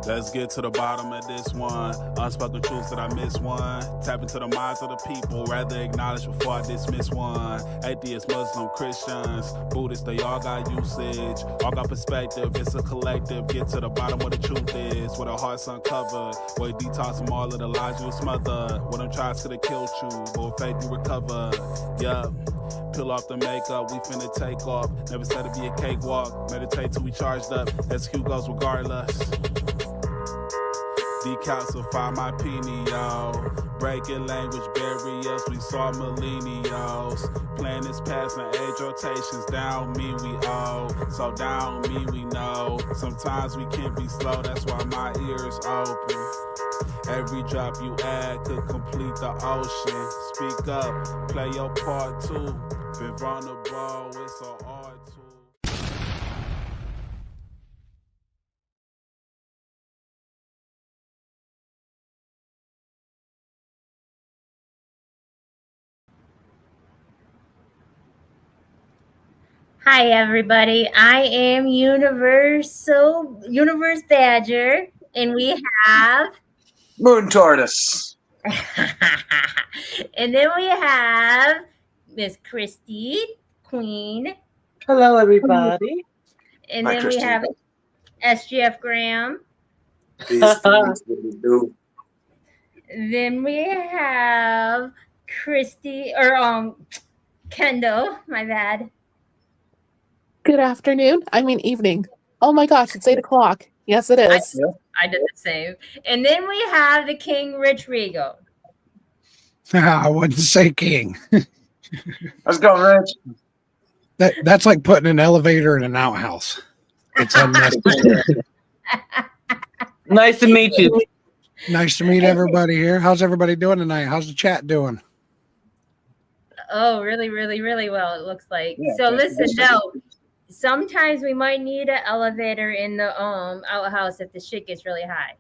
Let's get to the bottom of this one. Unspoken truths that I miss one. Tap into the minds of the people, rather acknowledge before I dismiss one. Atheists, Muslim, Christians, Buddhists, they all got usage. All got perspective, it's a collective. Get to the bottom where the truth is. With our hearts uncovered. Where you detox from all of the lies you smothered. What them tries could have killed you, but with faith you recover. Yup. Peel off the makeup, we finna take off. Never said it'd be a cakewalk. Meditate till we charged up. Execute goes regardless. Decalcify my pineal. Breaking language barriers, we saw millennials. Planets passing age rotations, down me we owe. So down me we know. Sometimes we can be slow, that's why my ears open. Every drop you add could complete the ocean. Speak up, play your part too. Been vulnerable, it's so hard to. Hi, everybody. I am Universe Badger, and we have, Moon Tortoise. and then we have Miss Christy, Queen, Hello, everybody. and Hi, then Christy. we have SGF Graham. These things that we do. Then we have Kendall. My bad. Good afternoon. I mean evening. Oh my gosh, it's 8 o'clock. Yes, it is. I did the same. And then we have the King, Rich Regal. I wouldn't say king. Let's go, Rich. That's like putting an elevator in an outhouse. It's unnecessary. Nice to meet you. Nice to meet everybody here. How's everybody doing tonight? How's the chat doing? Oh, really, really, really well, it looks like. Yeah, So that's listen, good. no. Sometimes we might need an elevator in the outhouse if the shit gets really high.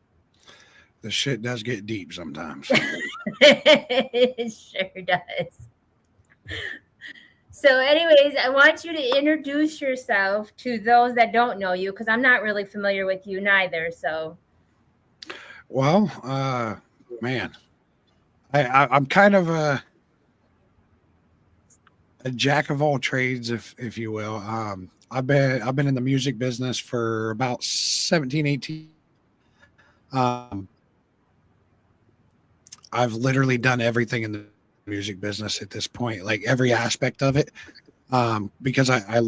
The shit does get deep sometimes. It sure does. So, anyways, I want you to introduce yourself to those that don't know you, because I'm not really familiar with you neither. So, Well, man, I'm kind of a jack of all trades, if you will. I've been in the music business for about 17, 18. I've literally done everything in the music business at this point, like every aspect of it. Because I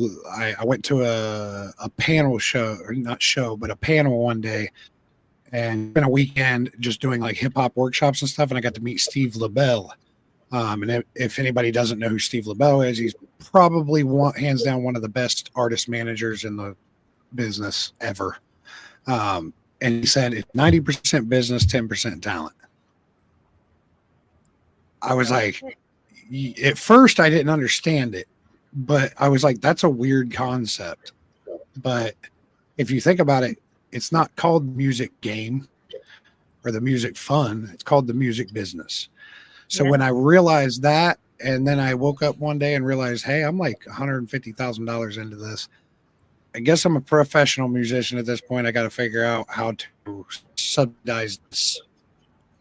went to a panel show, or not show, but a panel one day, and spent a weekend just doing like hip hop workshops and stuff. And I got to meet Steve LaBelle. And if anybody doesn't know who Steve LaBelle is, he's probably hands down one of the best artist managers in the business ever. And he said it's 90% business, 10% talent. I was like, at first I didn't understand it, but I was like, that's a weird concept. But if you think about it, it's not called music game or the music fun. It's called the music business. So when I realized that, and then I woke up one day and realized, hey, I'm like $150,000 into this. I guess I'm a professional musician at this point. I got to figure out how to subsidize this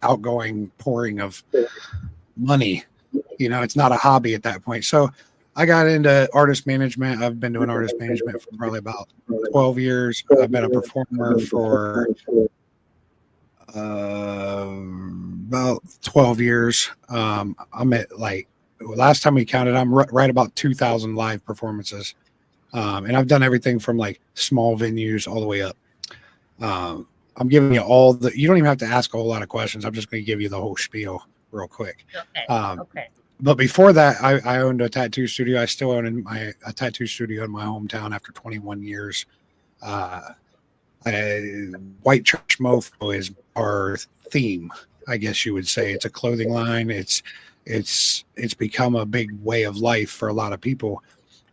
outgoing pouring of money. You know, it's not a hobby at that point. So I got into artist management. I've been doing artist management for probably about 12 years. I've been a performer for about 12 years. I'm at, like, last time we counted, I'm right about 2,000 live performances. And I've done everything from like small venues all the way up. I'm giving you you don't even have to ask a whole lot of questions. I'm just going to give you the whole spiel real quick. okay. But before that, I owned a tattoo studio. I still own a tattoo studio in my hometown after 21 years. White Trash Mofo is our theme, I guess you would say. It's a clothing line. It's become a big way of life for a lot of people.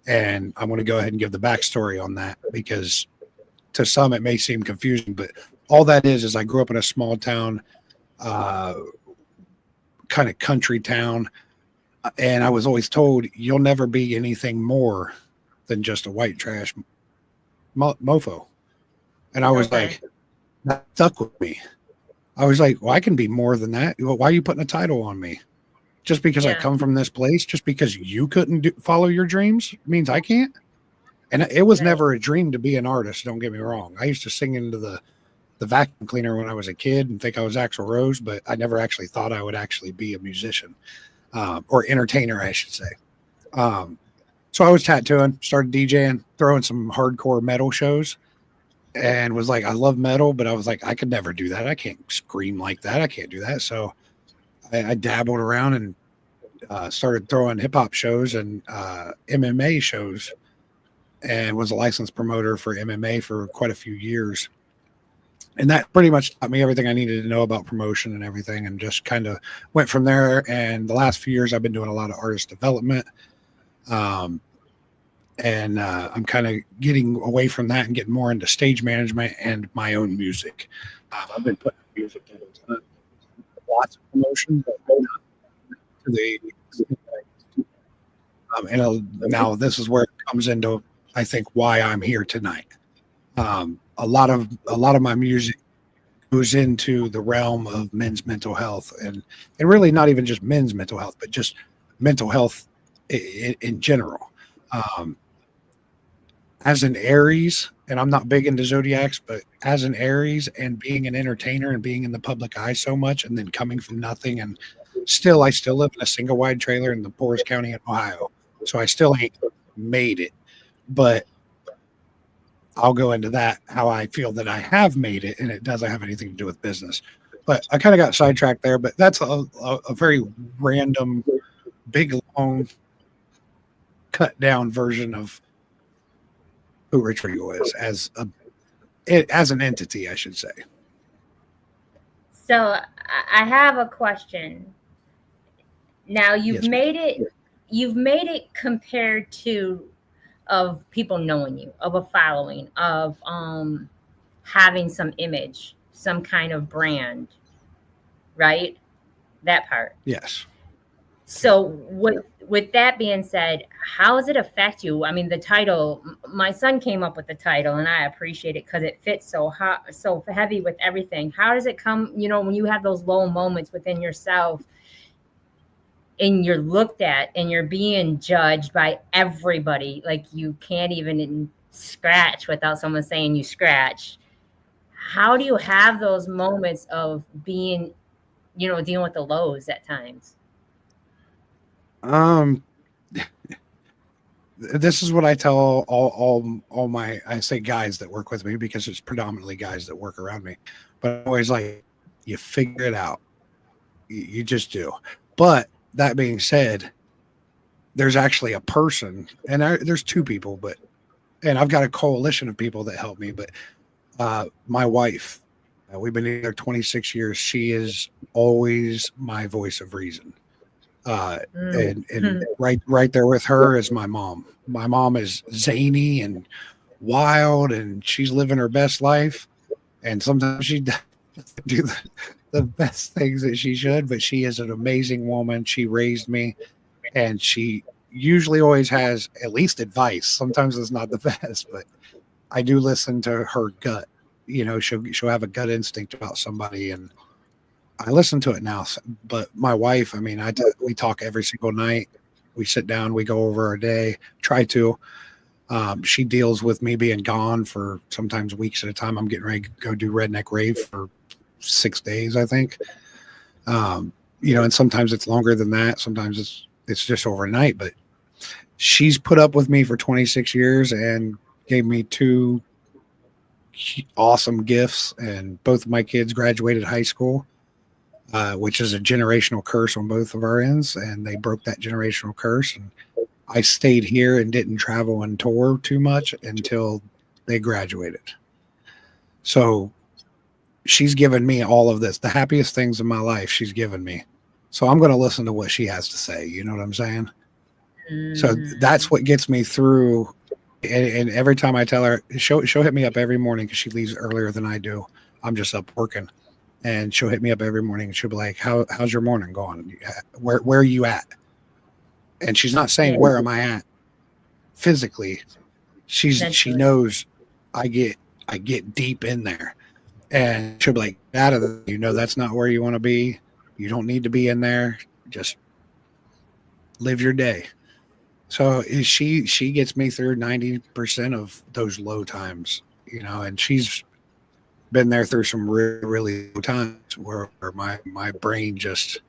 And I'm going to go ahead and give the backstory on that, because to some it may seem confusing, but all that is I grew up in a small town, kind of country town. And I was always told you'll never be anything more than just a white trash mofo. And I was like, that stuck with me. I was like, well, I can be more than that. Why are you putting a title on me? Just because I Yeah. come from this place, just because you couldn't follow your dreams means I can't. And it was Right. never a dream to be an artist. Don't get me wrong. I used to sing into the vacuum cleaner when I was a kid and think I was Axl Rose, but I never actually thought I would actually be a musician or entertainer, I should say. So I was tattooing, started DJing, throwing some hardcore metal shows, and was like, I love metal, but I was like, I could never do that. I can't scream like that. I can't do that. So I dabbled around and started throwing hip hop shows and MMA shows, and was a licensed promoter for MMA for quite a few years. And that pretty much taught me everything I needed to know about promotion and everything, and just kind of went from there. And the last few years, I've been doing a lot of artist development. And I'm kind of getting away from that and getting more into stage management and my own music. I've been putting music into lots of promotion, but not to the now this is where it comes into, I think, why I'm here tonight. A lot of my music goes into the realm of men's mental health, and really not even just men's mental health, but just mental health in general. As an Aries, and I'm not big into zodiacs, but as an Aries and being an entertainer and being in the public eye so much, and then coming from nothing, and I still live in a single wide trailer in the poorest county in Ohio. So I still ain't made it, but I'll go into that, how I feel that I have made it, and it doesn't have anything to do with business. But I kind of got sidetracked there, but that's a very random, big, long, cut down version of who Rich Rigo is as an entity, I should say. So I have a question. Now you've Yes, made it. You've made it compared to of people knowing you, of a following, of having some image, some kind of brand, right? That part. Yes. So with that being said, how does it affect you? I mean, the title, my son came up with the title, and I appreciate it because it fits so hot, so heavy with everything. How does it come, when you have those low moments within yourself and you're looked at and you're being judged by everybody, like you can't even scratch without someone saying you scratch. How do you have those moments of being, dealing with the lows at times? This is what I tell all my, I say guys that work with me, because it's predominantly guys that work around me, but I'm always like, you figure it out. You just do. But that being said, there's actually a person, and there's two people, and I've got a coalition of people that help me, but my wife, we've been together 26 years. She is always my voice of reason. And right there with her is my mom. My mom is zany and wild, and she's living her best life. And sometimes she doesn't do the best things that she should, but she is an amazing woman. She raised me, and she usually always has at least advice. Sometimes it's not the best, but I do listen to her gut. She'll have a gut instinct about somebody, and I listen to it now. But my wife, I mean, we talk every single night. We sit down, we go over our day, try to. She deals with me being gone for sometimes weeks at a time. I'm getting ready to go do Redneck Rave for 6 days, I think. And sometimes it's longer than that. Sometimes it's just overnight, but she's put up with me for 26 years and gave me 2 awesome gifts. And both of my kids graduated high school, which is a generational curse on both of our ends. And they broke that generational curse. And I stayed here and didn't travel and tour too much until they graduated. So she's given me all of this, the happiest things in my life she's given me. So I'm going to listen to what she has to say. You know what I'm saying? So that's what gets me through. And every time I tell her, she'll hit me up every morning, because she leaves earlier than I do. I'm just up working, and she'll hit me up every morning, and she'll be like, how's your morning going? Where are you at? And she's not saying, where am I at physically? She knows I get deep in there. And she'll be like, out of there, that's not where you want to be. You don't need to be in there. Just live your day. So she gets me through 90% of those low times, and she's been there through some really, really low times where my brain just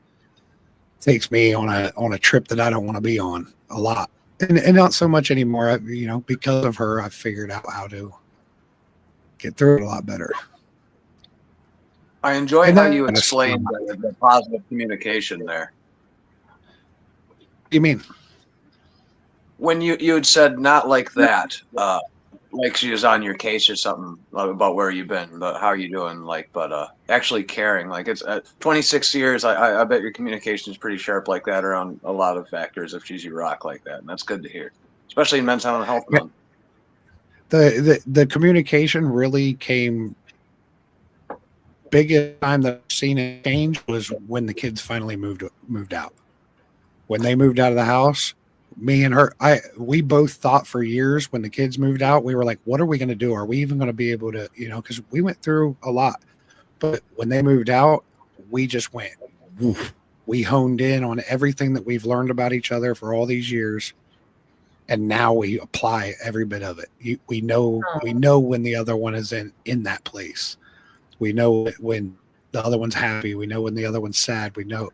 takes me on a trip that I don't want to be on a lot. And not so much anymore. Because of her, I've figured out how to get through it a lot better. I enjoy And how that you kind of explained the positive communication there. You mean? When you had said not like that, like she was on your case or something about where you've been, how are you doing, but actually caring, like it's 26 years. I bet your communication is pretty sharp like that around a lot of factors if she's your rock like that, and that's good to hear, especially in Mental Health Month. The communication really came. Biggest time that I've seen it change was when the kids finally moved out. When they moved out of the house, me and her, we both thought for years when the kids moved out, we were like, what are we going to do? Are we even going to be able to, because we went through a lot. But when they moved out, we just went, woof. We honed in on everything that we've learned about each other for all these years. And now we apply every bit of it. We know when the other one is in that place. We know when the other one's happy. We know when the other one's sad. We know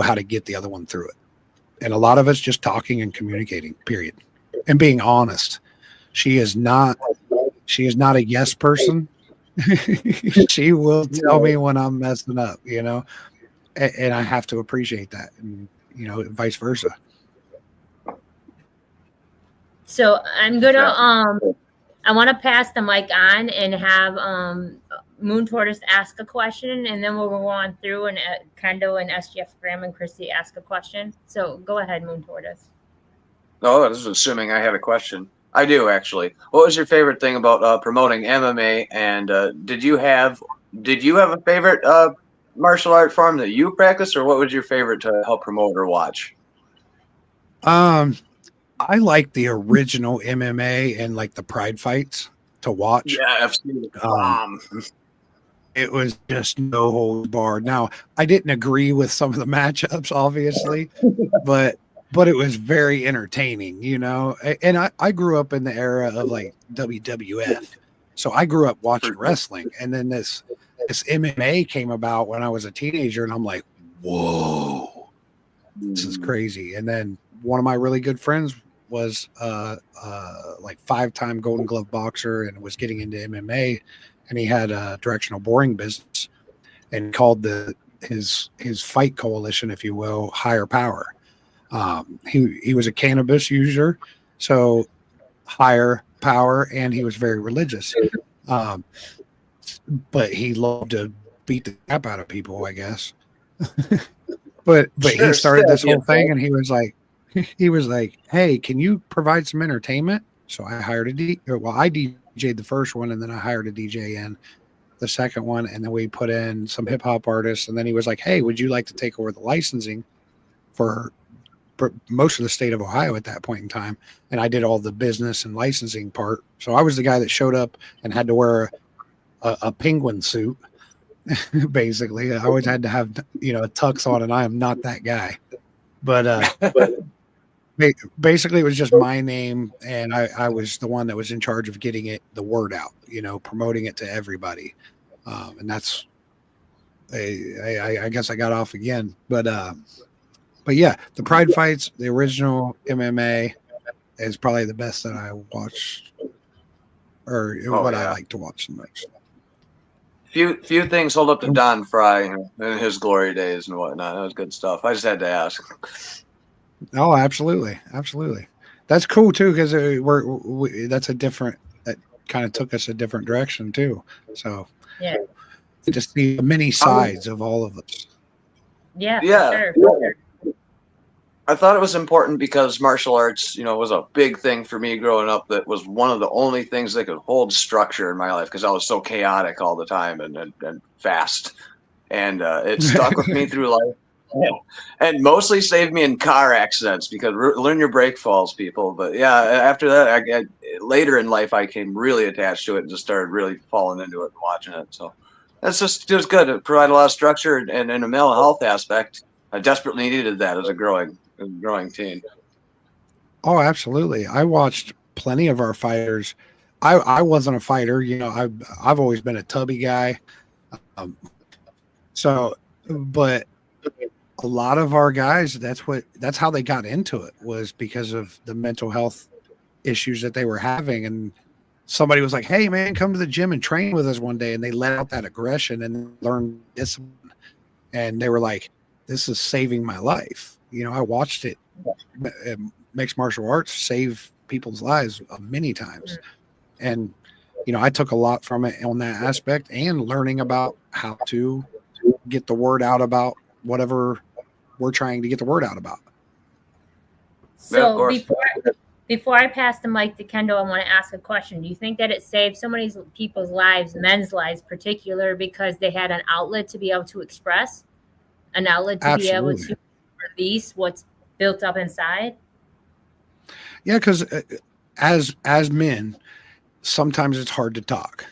how to get the other one through it. And a lot of it's just talking and communicating, period. And being honest. She is not a yes person. She will tell me when I'm messing up, and I have to appreciate that. And, vice versa. So I'm going to, I want to pass the mic on and have Moon Tortoise ask a question, and then we'll go on through and Kendo and SGF Graham and Christy ask a question. So go ahead, Moon Tortoise. Oh, this is assuming I had a question. I do, actually. What was your favorite thing about promoting MMA? And did you have a favorite martial art form that you practiced, or what was your favorite to help promote or watch? I like the original MMA and like the Pride fights to watch. Yeah, I've seen it. It was just no holds barred. Now, I didn't agree with some of the matchups, obviously, but it was very entertaining, And I grew up in the era of like WWF, so I grew up watching wrestling, and then this MMA came about when I was a teenager, and I'm like, whoa, this is crazy. And then one of my really good friends was like 5-time Golden Glove boxer and was getting into MMA. And he had a directional boring business and called his fight coalition, if you will, Higher Power. He was a cannabis user, so higher power, and he was very religious. But he loved to beat the crap out of people, I guess. but Sure, he started this whole thing, and he was like, hey, can you provide some entertainment? So I hired I DJ'd the first one, and then I hired a DJ in the second one, and then we put in some hip hop artists, and then he was like, hey, would you like to take over the licensing for most of the state of Ohio at that point in time? And I did all the business and licensing part. So I was the guy that showed up and had to wear a penguin suit. Basically, I always had to have a tux on, and I am not that guy. But basically, it was just my name, and I was the one that was in charge of getting the word out, promoting it to everybody. And that's, I guess I got off again, but yeah, the Pride fights, the original MMA is probably the best that I watched, or what I like to watch the most. Few things hold up to Don Fry in his glory days and whatnot. That was good stuff. I just had to ask. Oh, absolutely. That's cool too, because that kind of took us a different direction too. So yeah, just see many sides of all of us. Yeah. Yeah. Sure. I thought it was important because martial arts, was a big thing for me growing up. That was one of the only things that could hold structure in my life because I was so chaotic all the time and fast. And it stuck with me through life. And mostly saved me in car accidents because learn your brake falls, people. But yeah, after that, later in life, I came really attached to it and just started really falling into it and watching it. So that's just good. It provided a lot of structure and in a mental health aspect. I desperately needed that as a growing teen. Oh, absolutely. I watched plenty of our fighters. I wasn't a fighter, you know. I've always been a tubby guy. Um, so, but a lot of our guys, that's how they got into it, was because of the mental health issues that they were having. And somebody was like, "Hey, man, come to the gym and train with us one day," and they let out that aggression and learned discipline. And they were like, "This is saving my life." You know, I watched it. Mixed martial arts save people's lives many times, and you know, I took a lot from it on that aspect, and learning about how to get the word out about whatever we're trying to get the word out about. So before I pass the mic to Kendall, I want to ask a question. Do you think that it saved so many people's lives, men's lives particular, because they had an outlet to be able to express, an outlet to Absolutely. be able to release what's built up inside? Yeah, because as men, sometimes it's hard to talk.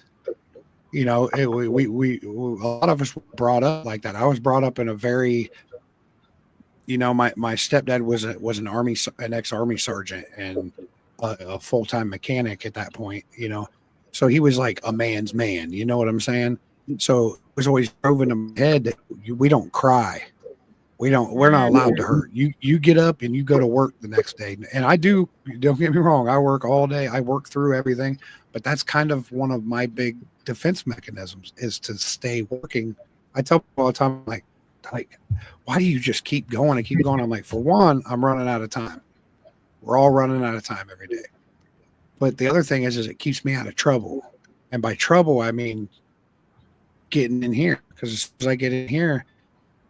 You know, we a lot of us were brought up like that. I was brought up in a very, you know, my stepdad was an ex-army sergeant and a full-time mechanic at that point. You know, so he was like a man's man. You know what I'm saying? So it was always drove in my head that we don't cry. We're not allowed to hurt. You get up and you go to work the next day. And I do, don't get me wrong, I work all day. I work through everything, but that's kind of one of my big defense mechanisms, is to stay working. I tell people all the time, like, why do you just keep going and keep going? I'm like, for one, I'm running out of time. We're all running out of time every day. But the other thing is it keeps me out of trouble. And by trouble, I mean getting in here, because as soon as I get in here,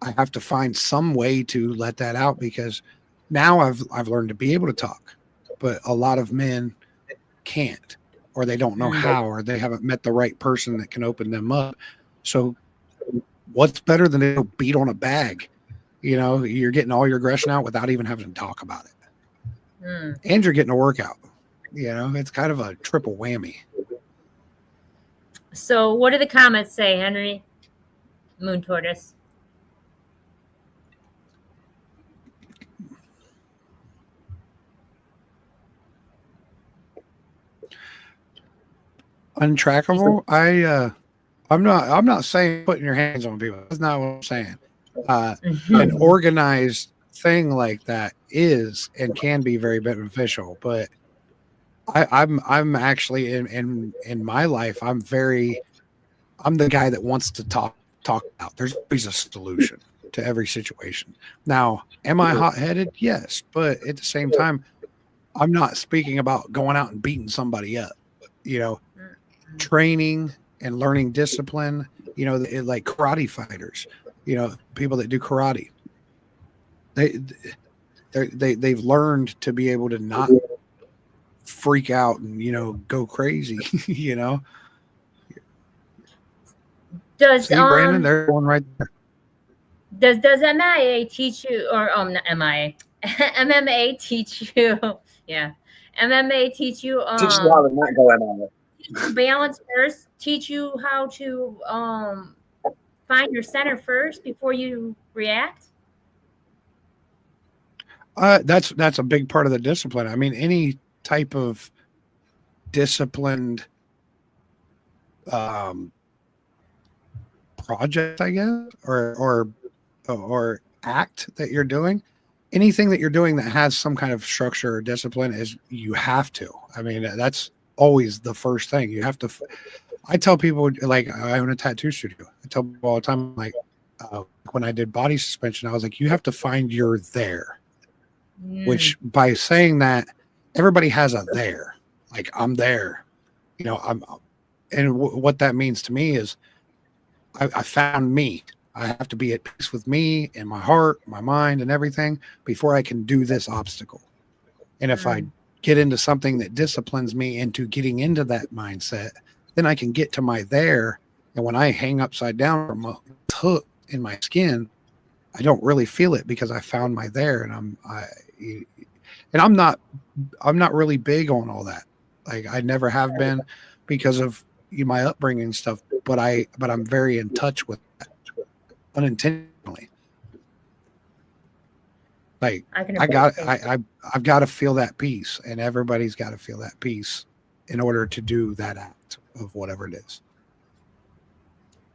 I have to find some way to let that out, because now I've learned to be able to talk, but a lot of men can't, or they don't know how, or they haven't met the right person that can open them up. So what's better than to beat on a bag? You know, you're getting all your aggression out without even having to talk about it. And you're getting a workout. You know, it's kind of a triple whammy. So what do the comments say, Henry? Moon Tortoise. Untrackable. I'm not saying putting your hands on people. That's not what I'm saying. An organized thing like that is and can be very beneficial, but I'm actually in my life, I'm the guy that wants to talk out. There's always a solution to every situation. Now, am I hot-headed? Yes, but at the same time, I'm not speaking about going out and beating somebody up. You know, training and learning discipline, you know, like karate fighters, you know, people that do karate, they've learned to be able to not freak out and, you know, go crazy. You know, Does see, Brandon, they're one right there. Does MIA teach you, or not MIA, MMA teach you? Yeah, MMA teach you Teach you how to not go in balance first. Teach you how to find your center first before you react. That's a big part of the discipline. I mean, any type of disciplined project, I guess, or act that you're doing, anything that you're doing that has some kind of structure or discipline, is you have to. I mean, that's always the first thing you have to. I tell people, like, I own a tattoo studio. I tell people all the time, like, when I did body suspension, I was like, you have to find your there. Which, by saying that, everybody has a there. Like, I'm there, you know. What that means to me is, I found me. I have to be at peace with me and my heart, my mind, and everything before I can do this obstacle. And if I get into something that disciplines me into getting into that mindset, then I can get to my there. And when I hang upside down from a hook in my skin, I don't really feel it, because I found my there. And I'm not really big on all that. Like I never have been because of my upbringing and stuff, but I'm very in touch with that unintentionally. Like I can I got appreciate I've got to feel that peace, and everybody's got to feel that peace in order to do that act of whatever it is.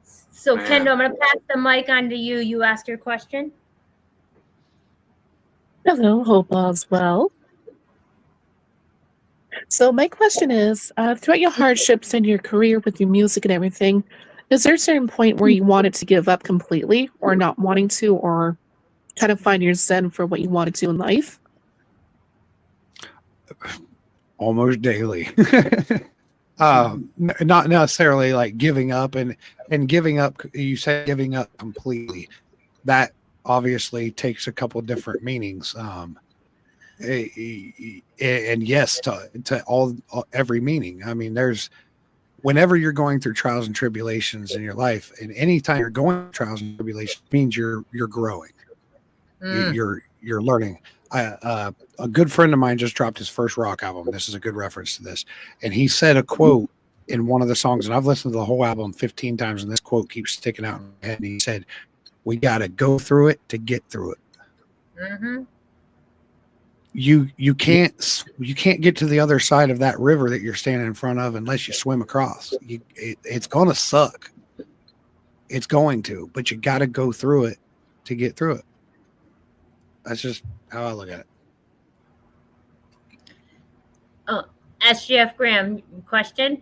So, Man. Kendall, I'm going to pass the mic on to you. You asked your question. Hello, hope all's well. So my question is, throughout your hardships and your career with your music and everything, is there a certain point where you wanted to give up completely or not wanting to, or kind of find your zen for what you want to do in life? Almost daily. Not necessarily like giving up and giving up. You said giving up completely. That obviously takes a couple different meanings. And yes, to all every meaning. I mean, there's whenever you're going through trials and tribulations in your life, and anytime you're going through trials and tribulations means you're growing. You're learning. A good friend of mine just dropped his first rock album. This is a good reference to this. And he said a quote in one of the songs, and I've listened to the whole album 15 times, and this quote keeps sticking out in my head. And he said, "We got to go through it to get through it." Mm-hmm. You can't get to the other side of that river that you're standing in front of unless you swim across. It's going to suck. It's going to, but you got to go through it to get through it. That's just how I look at it. SGF Graham, question?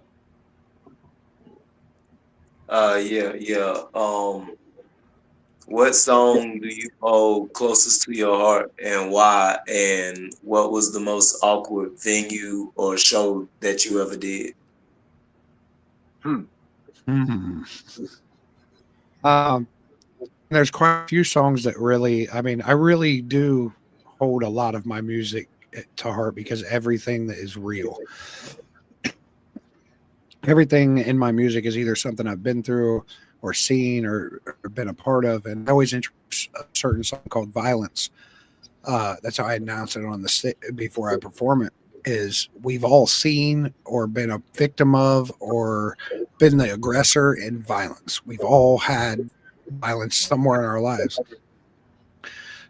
Yeah. What song do you hold closest to your heart and why? And what was the most awkward venue or show that you ever did? There's quite a few songs that really, I mean, I really do hold a lot of my music to heart because everything that is real. Everything in my music is either something I've been through or seen or been a part of. And I always introduce a certain song called Violence. That's how I announce it on the before I perform it, is we've all seen or been a victim of or been the aggressor in violence. We've all had violence somewhere in our lives.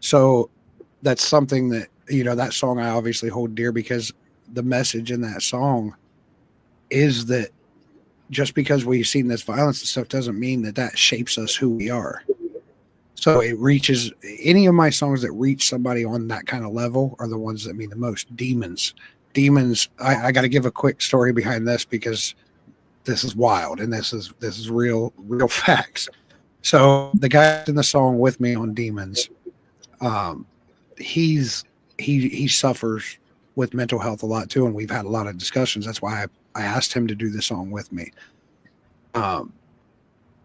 So that's something that, that song I obviously hold dear because the message in that song is that just because we've seen this violence and stuff doesn't mean that shapes us who we are. So it reaches any of my songs that reach somebody on that kind of level are the ones that mean the most. Demons. I got to give a quick story behind this because this is wild and this is real facts. So the guy in the song with me on Demons, he suffers with mental health a lot too, and we've had a lot of discussions. That's why I asked him to do the song with me. And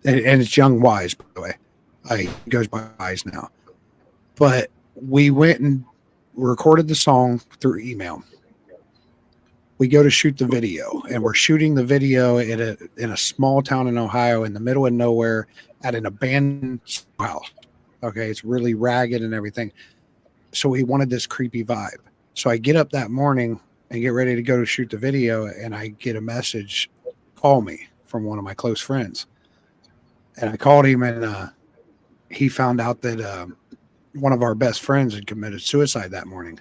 it's Young Wise, by the way. He goes by Wise now. But we went and recorded the song through email. We go to shoot the video, and we're shooting the video in a small town in Ohio in the middle of nowhere at an abandoned house. Okay, it's really ragged and everything. So he wanted this creepy vibe. So I get up that morning and get ready to go to shoot the video, and I get a message, call me, from one of my close friends. And I called him, and he found out that one of our best friends had committed suicide that morning.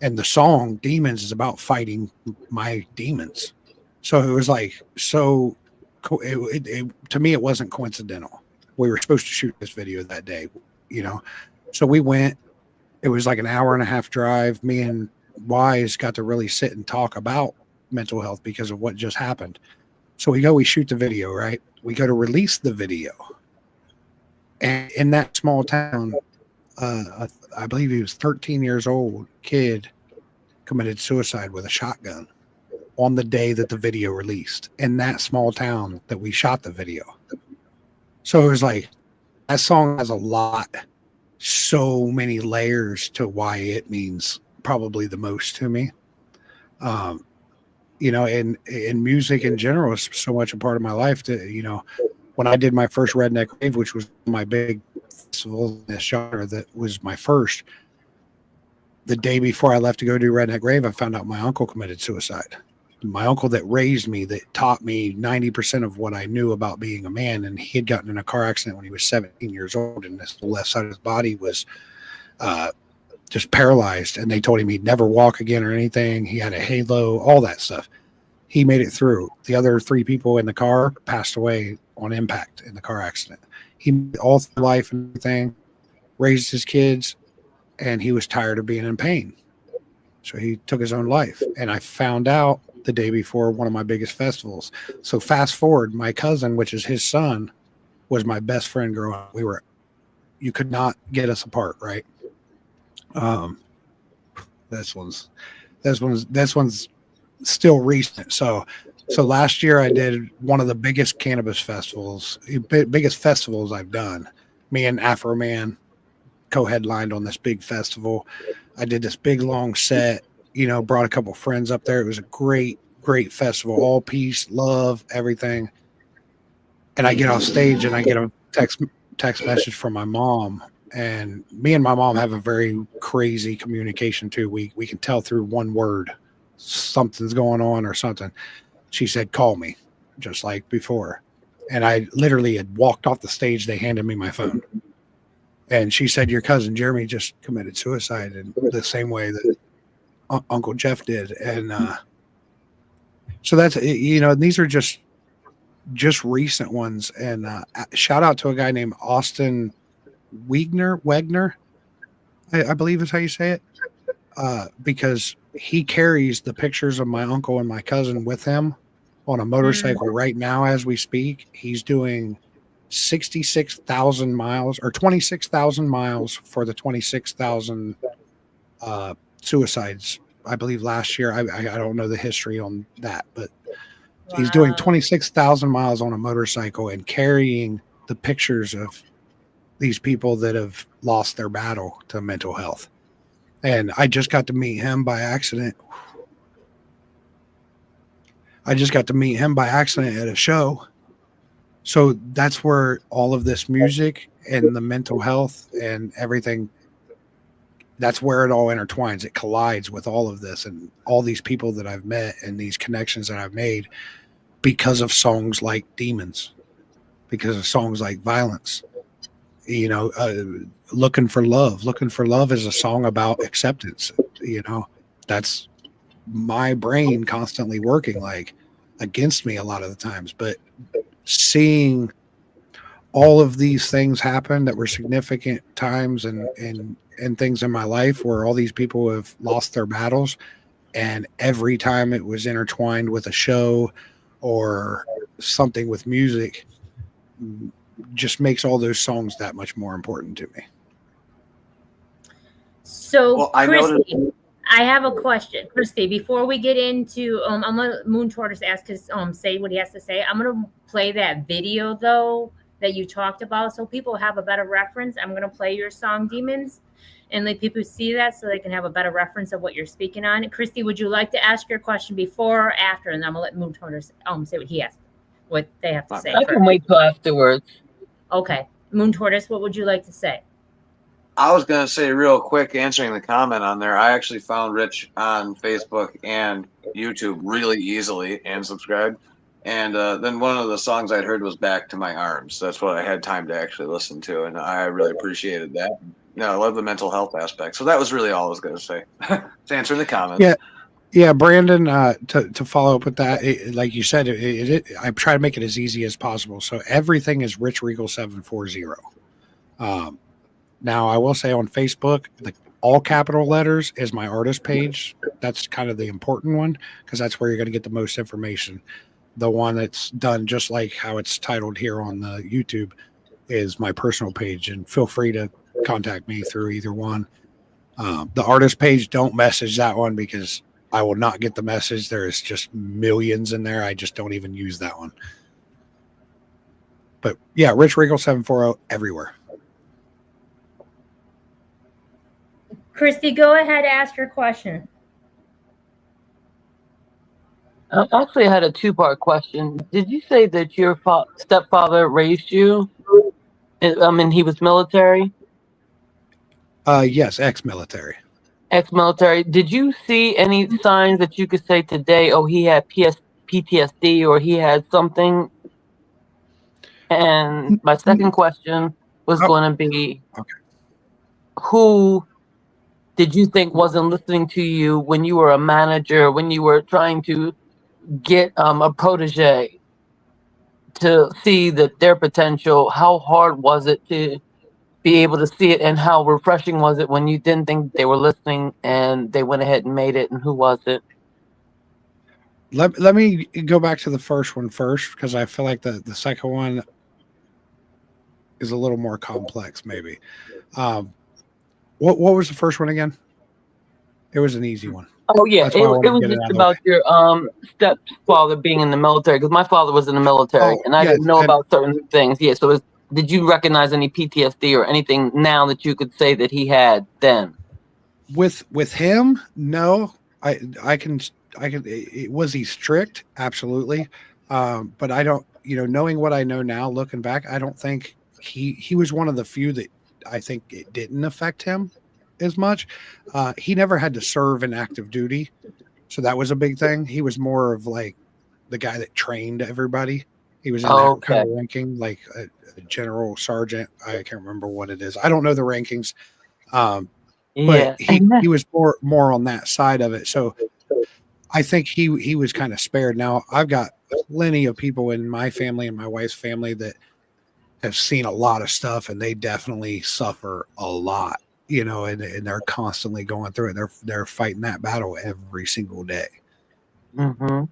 And the song Demons is about fighting my demons. So it was like, to me, it wasn't coincidental. We were supposed to shoot this video that day, So we went. It was like an hour and a half drive. Me and Wise got to really sit and talk about mental health because of what just happened. So we shoot the video, right? We go to release the video. And in that small town, I believe he was 13 years old, kid, committed suicide with a shotgun on the day that the video released in that small town that we shot the video. So it was like, that song has so many layers to why it means probably the most to me. And music in general is so much a part of my life that, when I did my first Redneck Rave, which was my big festival in this genre, that was my first, the day before I left to go do Redneck Rave, I found out my uncle committed suicide. my uncle that raised me, that taught me 90% of what I knew about being a man. And he had gotten in a car accident when he was 17 years old, and this left side of his body was just paralyzed. And they told him he'd never walk again or anything. He had a halo, all that stuff. He made it through. The other 3 people in the car passed away on impact in the car accident. He made all through life and everything, raised his kids, and he was tired of being in pain. So he took his own life. And I found out the day before one of my biggest festivals. So fast forward, my cousin, which is his son, was my best friend growing up. You could not get us apart, right? This one's still recent. So last year I did one of the biggest cannabis festivals, biggest festivals I've done. Me and Afro Man co-headlined on this big festival. I did this big long set, brought a couple friends up there. It was a great festival, all peace, love, everything. And I get off stage and I get a text message from my mom. And me and my mom have a very crazy communication too. We can tell through one word something's going on or something. She said, "Call me," just like before. And I literally had walked off the stage. They handed me my phone. And she said, "Your cousin Jeremy just committed suicide in the same way that Uncle Jeff did." And so that's, these are just recent ones. And shout out to a guy named Austin Wegner, I believe is how you say it, because he carries the pictures of my uncle and my cousin with him on a motorcycle right now as we speak. He's doing 66,000 miles or 26,000 miles for the 26,000 suicides, I believe, last year. I don't know the history on that, but he's doing 26,000 miles on a motorcycle and carrying the pictures of these people that have lost their battle to mental health. And I just got to meet him by accident. At a show. So that's where all of this music and the mental health and everything, that's where it all intertwines. It collides with all of this and all these people that I've met and these connections that I've made because of songs like Demons, because of songs like Violence. Looking for Love is a song about acceptance. That's my brain constantly working like against me a lot of the times, but seeing all of these things happen that were significant times and things in my life where all these people have lost their battles, and every time it was intertwined with a show or something with music, just makes all those songs that much more important to me. So, Christy, I have a question. Christy, before we get into, I'm going to Moon Tortoise ask his, say what he has to say. I'm going to play that video, though, that you talked about so people have a better reference. I'm going to play your song, Demons, and let people see that so they can have a better reference of what you're speaking on. Christy, would you like to ask your question before or after? And I'm going to let Moon Tortoise say what he has, what they have to say. I can wait till afterwards. Okay. Moon Tortoise, what would you like to say? I was going to say real quick, answering the comment on there, I actually found Rich on Facebook and YouTube really easily and subscribed. And then one of the songs I'd heard was Back to My Arms. That's what I had time to actually listen to, and I really appreciated that. I love the mental health aspect. So that was really all I was going to say. To answer the comments. Yeah, Brandon, to follow up with that, like you said, I try to make it as easy as possible. So everything is Rich Regal 740. Now, I will say on Facebook, the all capital letters is my artist page. That's kind of the important one because that's where you're going to get the most information. The one that's done just like how it's titled here on the YouTube is my personal page, and feel free to contact me through either one. The artist page, don't message that one because I will not get the message. There is just millions in there. I just don't even use that one. But yeah, Rich Regal 740 everywhere. Christy, go ahead, ask your question. Actually, I had a two-part question. Did you say that your stepfather raised you? I mean, he was military? Yes, ex-military. ex-military. Did you see any signs that you could say today, oh, he had PTSD or he had something? And my second question was Oh, going to be, okay. who did you think wasn't listening to you when you were a manager, when you were trying to get a protege to see that their potential? How hard was it to be able to see it, and how refreshing was it when you didn't think they were listening and they went ahead and made it? And who was it? Let me go back to the first one first, because I feel like the second one is a little more complex, maybe. What was the first one again? It was an easy one. Oh yeah, That's why I it wanted to was get it just out of the about way. your stepfather being in the military, because my father was in the military Oh, and I yes, didn't know and about certain things. Yeah, so did you recognize any PTSD or anything now that you could say that he had then? with him, no. I can was he strict? Absolutely. But I don't, knowing what I know now, looking back, I don't think he was one of the few that I think it didn't affect him as much. He never had to serve in active duty, so that was a big thing. He was more of like the guy that trained everybody. He was in that kind Okay. of ranking, like a general sergeant. I can't remember what it is. I don't know the rankings. But Yeah. he was more on that side of it. So I think he was kind of spared. Now I've got plenty of people in my family and my wife's family that have seen a lot of stuff, and they definitely suffer a lot, and they're constantly going through it. They're fighting that battle every single day. Mm-hmm.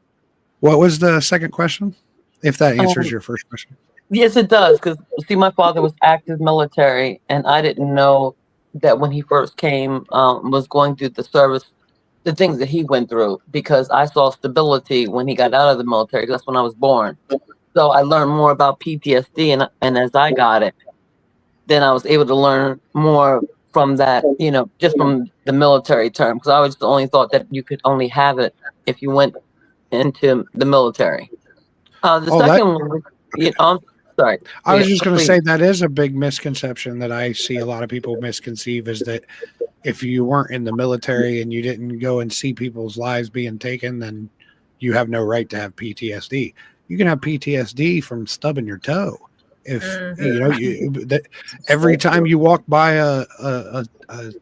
What was the second question? If that answers your first question. Yes, it does. Because see, my father was active military, and I didn't know that when he first came, was going through the service, the things that he went through. Because I saw stability when he got out of the military. 'Cause that's when I was born. So I learned more about PTSD, and as I got it, then I was able to learn more from that. Just from the military term. Because I always only thought that you could only have it if you went into the military. The Oh, that second one, okay. I'm sorry. I Yeah, was just going to please. say that is a big misconception that I see a lot of people misconceive, is that if you weren't in the military and you didn't go and see people's lives being taken, then you have no right to have PTSD. You can have PTSD from stubbing your toe. If that every time you walk by a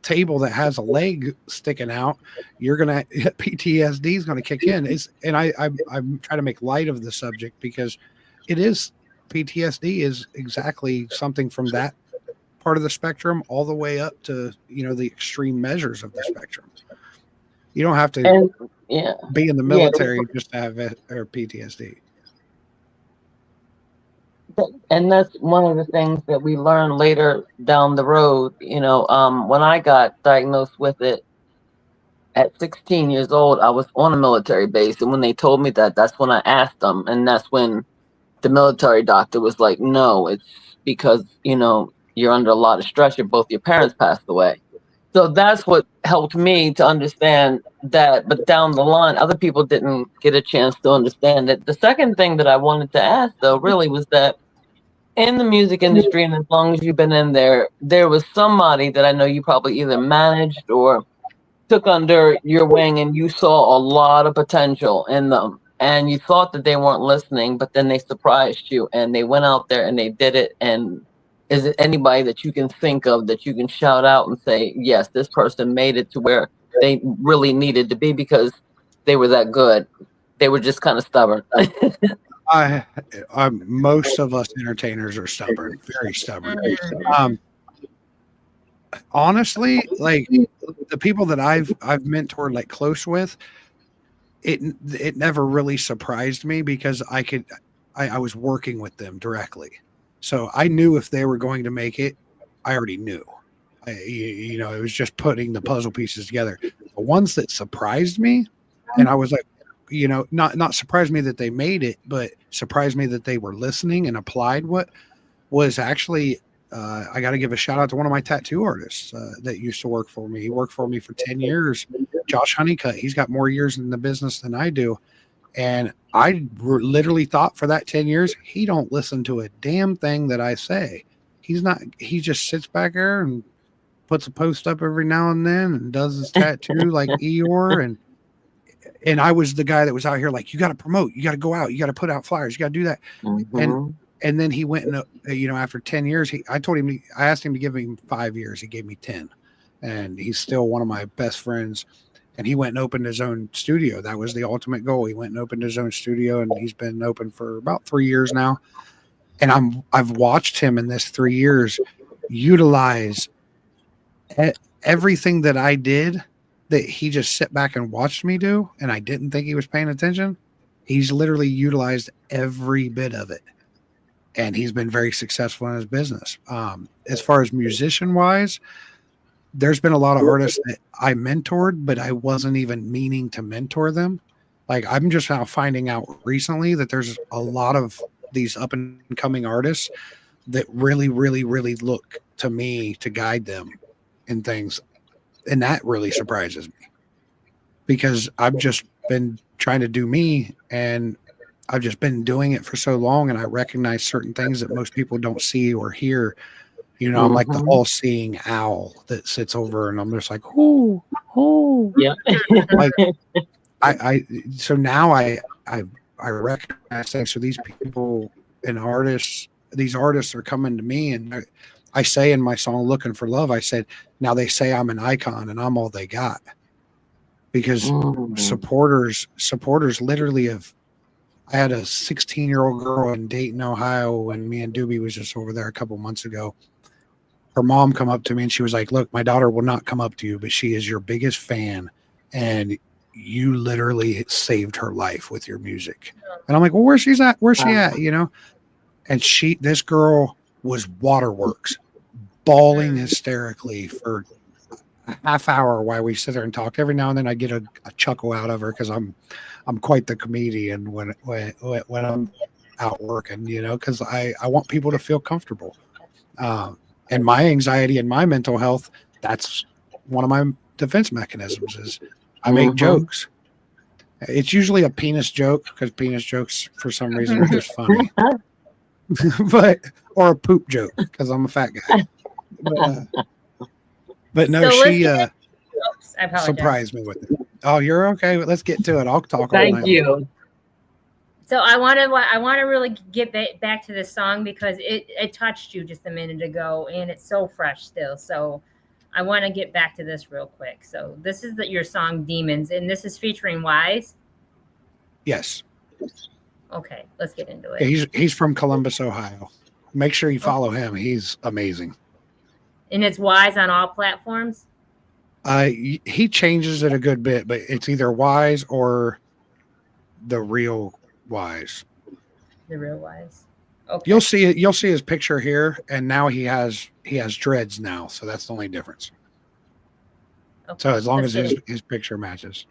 table that has a leg sticking out, you're gonna PTSD is gonna kick in. I'm trying to make light of the subject because it is PTSD is exactly something from that part of the spectrum all the way up to the extreme measures of the spectrum. You don't have to And yeah, be in the yeah, military just to have or PTSD. and that's one of the things that we learn later down the road. When I got diagnosed with it at 16 years old, I was on a military base, and when they told me that, that's when I asked them, and that's when the military doctor was like, "No, it's because you're under a lot of stress. Both your parents passed away." So that's what helped me to understand that. But down the line, other people didn't get a chance to understand it. The second thing that I wanted to ask, though, really was that in the music industry, and as long as you've been in there, there was somebody that I know you probably either managed or took under your wing, and you saw a lot of potential in them. And you thought that they weren't listening, but then they surprised you and they went out there and they did it. And is it anybody that you can think of that you can shout out and say, yes, this person made it to where they really needed to be because they were that good? They were just kind of stubborn. I most of us entertainers are stubborn, very stubborn. Honestly, like the people that I've mentored like close with, it never really surprised me because I was working with them directly. So I knew if they were going to make it, I already knew. It was just putting the puzzle pieces together. The ones that surprised me, and I was like, not surprised me that they made it, but surprised me that they were listening and applied what was actually. I got to give a shout out to one of my tattoo artists that used to work for me. He worked for me for 10 years. Josh Honeycutt. He's got more years in the business than I do. And I literally thought for that 10 years, he don't listen to a damn thing that I say. He just sits back there and puts a post up every now and then and does his tattoo like Eeyore. And I was the guy that was out here like, you got to promote, you got to go out, you got to put out flyers, you got to do that. And then he went and, after 10 years, I asked him to give me 5 years. He gave me 10, and he's still one of my best friends. And he went and opened his own studio. That was the ultimate goal. He went and opened his own studio, and he's been open for about 3 years now. And I've watched him in this 3 years utilize everything that I did that he just sat back and watched me do, and I didn't think he was paying attention. He's literally utilized every bit of it, and he's been very successful in his business. As far as musician wise, there's been a lot of artists that I mentored, but I wasn't even meaning to mentor them. Like, I'm just now finding out recently that there's a lot of these up and coming artists that really, really, really look to me to guide them in things. And that really surprises me, because I've just been trying to do me, and I've just been doing it for so long, and I recognize certain things that most people don't see or hear. I'm like the all-seeing owl that sits over, and I'm just like, oh, yeah. like so now I recognize things. So these people and these artists are coming to me, and I say in my song "Looking for Love," I said, now they say I'm an icon and I'm all they got, because supporters literally have. I had a 16-year-old girl in Dayton, Ohio, when me and Doobie was just over there a couple months ago. Her mom come up to me and she was like, look, my daughter will not come up to you, but she is your biggest fan, and you literally saved her life with your music. And I'm like, well, where's she at? And this girl was waterworks, bawling hysterically for a half hour while we sit there and talk. Every now and then I get a chuckle out of her, because I'm quite the comedian when I'm out working, because I want people to feel comfortable. And my anxiety and my mental health, that's one of my defense mechanisms is I make jokes. It's usually a penis joke, because penis jokes for some reason are just funny. Or a poop joke, because I'm a fat guy. But no, So she I apologize. surprised me with it. Oh, you're okay. Let's get to it. I'll talk. Thank you. So I want to really get back to this song, because it touched you just a minute ago, and it's so fresh still. So I want to get back to this real quick. So this is your song "Demons," and this is featuring Wise. Yes. Okay, let's get into it. Yeah, he's from Columbus, Ohio. Make sure you follow him. He's amazing. And it's Wise on all platforms? He changes it a good bit, but it's either Wise or the real Wise. The real Wise. Okay. You'll see it. You'll see his picture here, and now he has dreads now, so that's the only difference. Okay. So as long as his picture matches.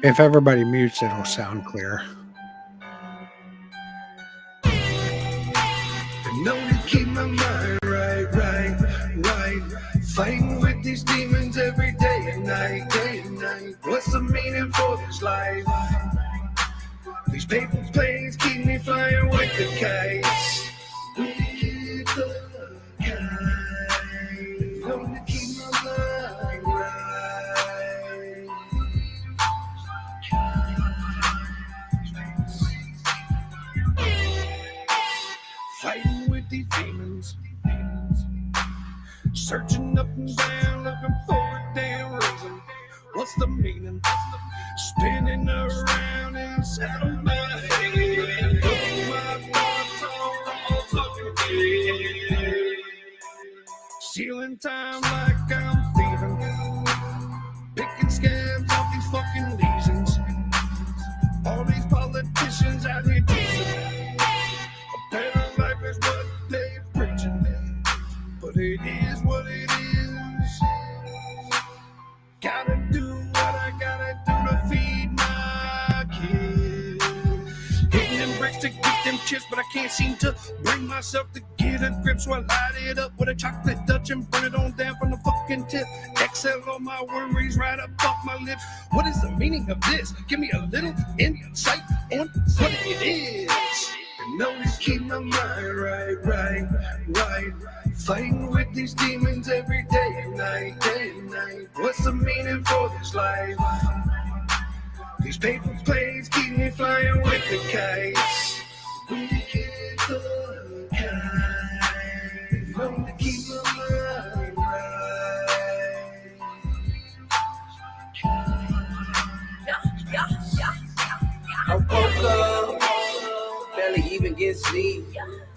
If everybody mutes, it'll sound clear. I know to keep my mind right. Fighting with these demons every day and night. What's the meaning for this life? These paper planes keep me flying with the kites. With the kites. Know to keep my mind right. Fighting with these demons, searching up and down, looking for a damn reason. What's the meaning? Spinning around inside of my head. Oh, my thoughts are all talking dead. Stealing time like I'm thieving, picking scabs off these fucking lesions. All these politicians out here teasing. A better life is what they're preaching, but it is what it is. Gotta do what I can't seem to bring myself to get a grip, so I light it up with a chocolate Dutch and burn it on down from the fucking tip. Exhale all my worries right up off my lips. What is the meaning of this? Give me a little insight on what it is. And always keep my mind right. Fighting with these demons every day and night, day and night. What's the meaning for this life? These paper planes keep me flying with the kites. We get the kite. Long to keep my mind right. I woke up, barely even get sleep.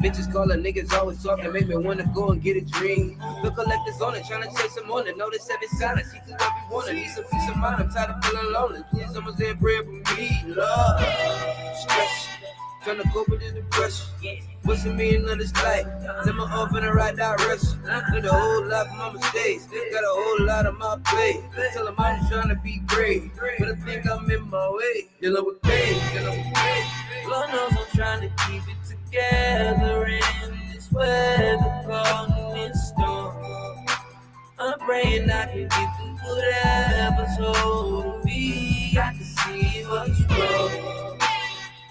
Bitches calling niggas always talking, make me wanna go and get a drink. Look collectors on it, trying to chase some more. Notice every sign, I see through every one. I need some peace of mind, I'm tired of feeling lonely. Please, someone's there, bread for me, love. Stress, trying to cope with the depression. What's the meaning of this life? Am I up in the right direction? Learned a whole lot from my mistakes. Got a whole lot on my plate. Tell them I'm trying to be great, but I think I'm in my way. Dealing with pain, Lord knows I'm trying to keep it together in this weather, calm and storm. I'm praying I can get through whatever's holding me. I can see what's wrong.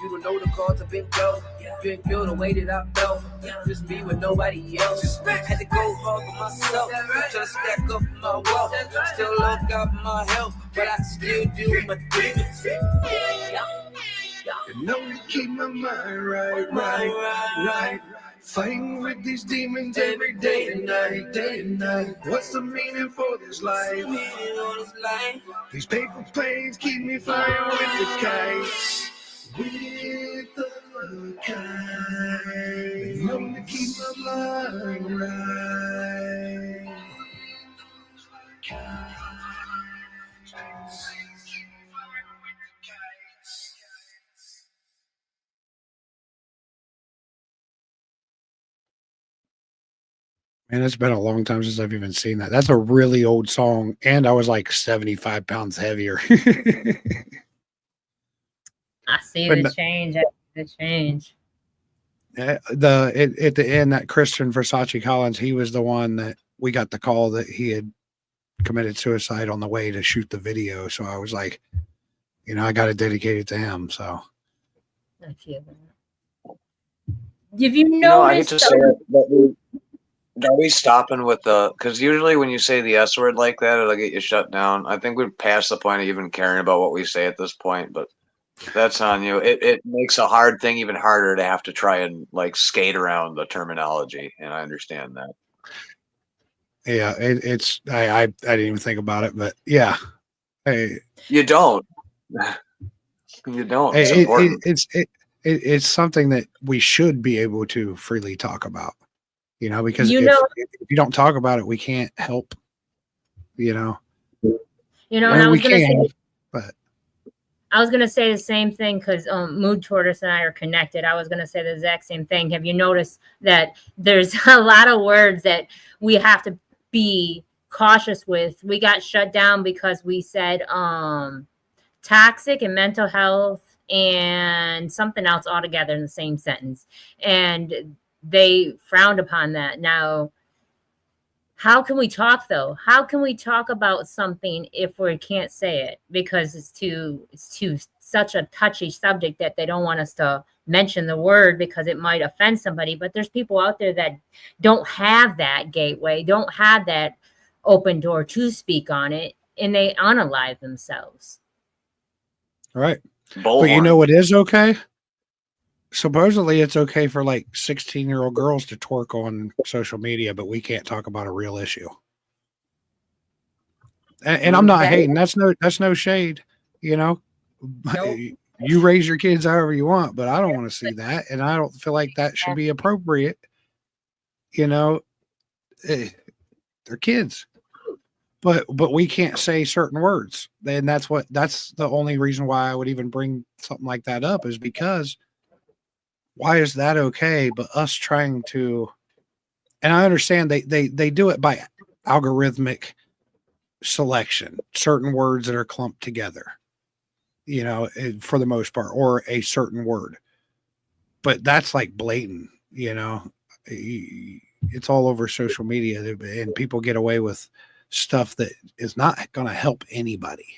You don't know the cards I've been dealt. Been feel the way that I felt. Just me with nobody else. Had to go hard for myself. Trying to stack up my wealth. Still look out for my health, but I still do my things. And only keep my mind right. Fighting with these demons every day and night, day and night. What's the meaning for this life? These paper planes keep me flying with the kites. With the kites. Only keep my mind right. Man, it's been a long time since I've even seen that. That's a really old song, and I was like 75 pounds heavier. I see But the no- change. I see the change. At the end, that Christian Versace Collins, he was the one that we got the call that he had committed suicide on the way to shoot the video. So I was like, I got to dedicate it to him. So I feel that. Have you No, I hate noticed? to say it, but are we stopping with because usually when you say the S word like that, it'll get you shut down. I think we've passed the point of even caring about what we say at this point, but that's on you. It makes a hard thing even harder to have to try and like skate around the terminology, and I understand that. yeah, I didn't even think about it, but yeah, hey, You don't. You don't. It's hey, important. it's something that we should be able to freely talk about, because You if know, you don't talk about it, we can't help, and I I mean, we was gonna say, can, but I was gonna say the same thing because Mood Tortoise and I are connected. I was gonna say the exact same thing. Have you noticed that there's a lot of words that we have to be cautious with? We got shut down because we said toxic and mental health and something else all together in the same sentence, and they frowned upon that. Now, how can we talk though? How can we talk about something if we can't say it because it's too such a touchy subject that they don't want us to mention the word because it might offend somebody? But there's people out there that don't have that gateway, don't have that open door to speak on it, and they unalive themselves. right. Bullhorn. But you know what is okay? Supposedly it's okay for like 16-year-old girls to twerk on social media, but we can't talk about a real issue. And I'm not hating. That's no shade, Nope. You raise your kids however you want, but I don't want to see that. And I don't feel like that should be appropriate. They're kids. But we can't say certain words. And that's the only reason why I would even bring something like that up is because why is that okay? But us trying to, and I understand they do it by algorithmic selection, certain words that are clumped together, for the most part, or a certain word. but that's like blatant, it's all over social media, and people get away with stuff that is not going to help anybody.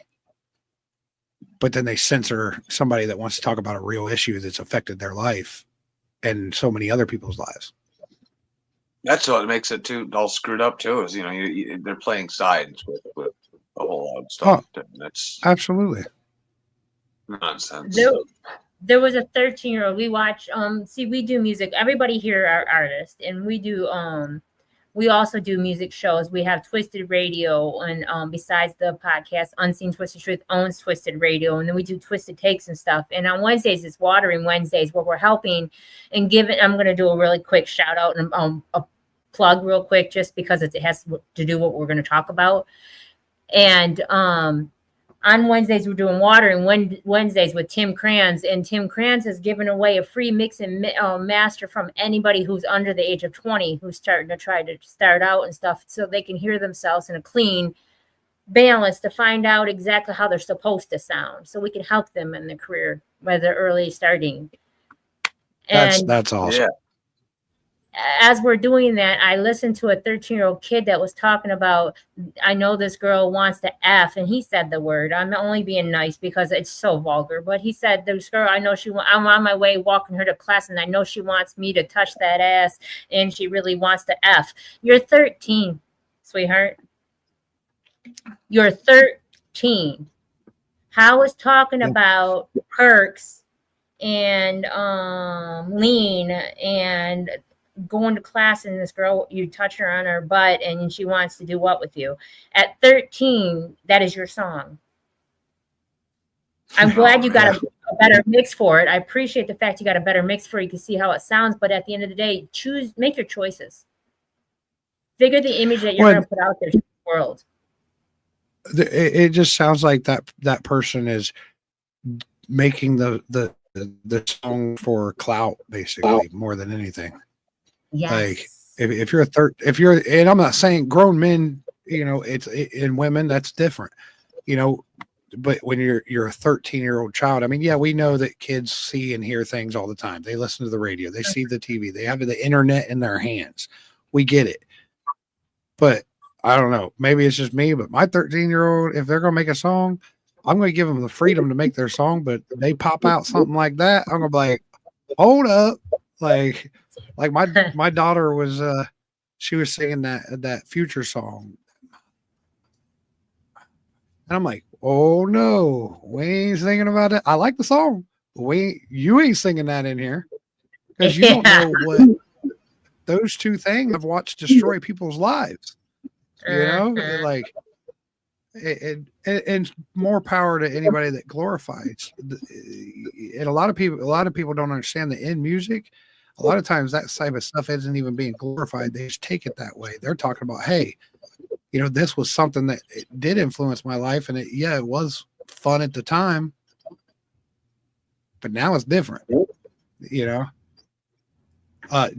But then they censor somebody that wants to talk about a real issue that's affected their life and so many other people's lives. That's what makes it too all screwed up too. Is they're playing sides with a whole lot of stuff. That's absolutely nonsense. There was a 13-year-old. We watch. We do music. Everybody here are artists, and we do. We also do music shows. We have Twisted Radio, and besides the podcast, Unseen Twisted Truth owns Twisted Radio, and then we do Twisted Takes and stuff. And on Wednesdays, it's Watering Wednesdays, where we're helping and giving. I'm going to do a really quick shout out and a plug real quick, just because it has to do what we're going to talk about. And on Wednesdays, we're doing Watering Wednesdays with Tim Kranz, and Tim Kranz has given away a free mix and master from anybody who's under the age of 20, who's starting to try to start out and stuff, so they can hear themselves in a clean balance to find out exactly how they're supposed to sound, so we can help them in their career, whether early starting. And that's awesome. Yeah. As we're doing that, I listened to a 13-year-old kid that was talking about, I know this girl wants to F, and he said the word. I'm only being nice because it's so vulgar, but he said, this girl, I'm on my way walking her to class, and I know she wants me to touch that ass, and she really wants to F. You're 13, sweetheart. You're 13. How is talking about perks and lean and going to class, and this girl, you touch her on her butt and she wants to do what with you? At 13, that is your song. I'm glad you got a better mix for it. I appreciate the fact you got a better mix for it. You can see how it sounds, but at the end of the day, make your choices. Figure the image that you're going to put out there to the world. It just sounds like that person is making the song for clout, basically, more than anything. Yes. Like if you're and I'm not saying grown men, it's in women that's different, but when you're a 13-year-old child, I mean, yeah, we know that kids see and hear things all the time. They listen to the radio, they see the TV, they have the internet in their hands. We get it. But I don't know, maybe it's just me, but my 13-year-old, if they're going to make a song, I'm going to give them the freedom to make their song, but they pop out something like that, I'm going to be like, hold up. Like my daughter was she was singing that Future song, and I'm like, oh no, we ain't singing about it. I like the song, but you ain't singing that in here, because you don't know what those two things I've watched destroy people's lives. Like and more power to anybody that glorifies. And a lot of people don't understand that in music, a lot of times that type of stuff isn't even being glorified. They just take it that way. They're talking about, hey, this was something that it did influence my life, and it was fun at the time, but now it's different.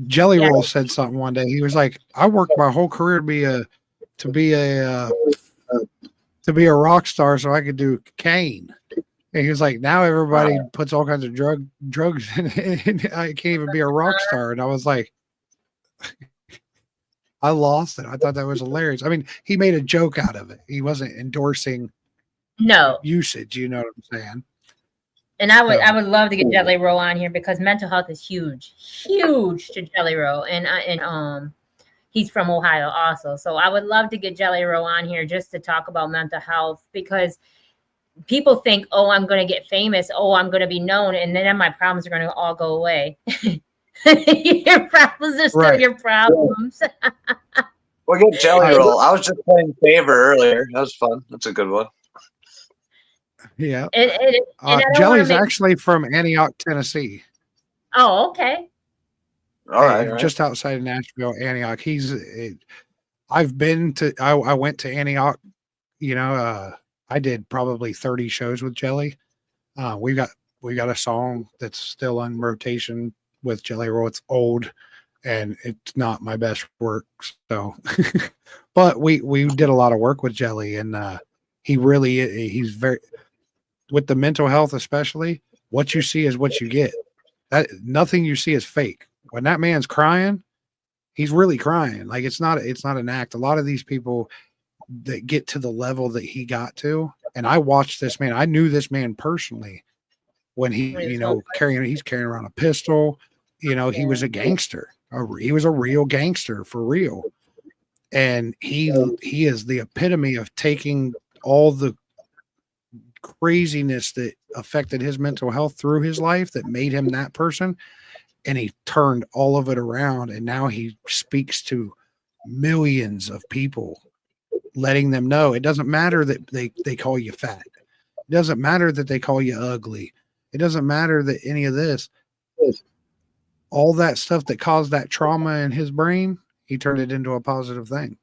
Jelly Roll said something one day. He was like, I worked my whole career to be a rock star so I could do cocaine. And he was like, now everybody puts all kinds of drugs in it, and I can't even be a rock star. And I was like, I lost it. I thought that was hilarious. I mean, he made a joke out of it. He wasn't endorsing usage. You know what I'm saying? And I would love to get Jelly Roll on here, because mental health is huge to Jelly Roll. And he's from Ohio also. So I would love to get Jelly Roll on here just to talk about mental health, because people think, oh, I'm going to get famous. Oh, I'm going to be known. And then my problems are going to all go away. Your problems are still your problems. We'll get Jelly Roll. I was just playing Favor earlier. That was fun. That's a good one. Yeah. And Jelly's actually from Antioch, Tennessee. Oh, okay. All right. Just outside of Nashville, Antioch. I went to Antioch, I did probably 30 shows with Jelly. We got a song that's still on rotation with Jelly Roll. It's old and it's not my best work. So, but we did a lot of work with Jelly, and he's very, with the mental health, especially, what you see is what you get. That nothing you see is fake. When that man's crying, he's really crying. Like it's not an act. A lot of these people that get to the level that he got to, and I watched this man. I knew this man personally when he, he's carrying around a pistol. He was a gangster. He was a real gangster for real. And he is the epitome of taking all the craziness that affected his mental health through his life that made him that person, and he turned all of it around, and now he speaks to millions of people, letting them know it doesn't matter that they call you fat. It doesn't matter that they call you ugly. It doesn't matter that any of this, all that stuff that caused that trauma in his brain, he turned it into a positive thing.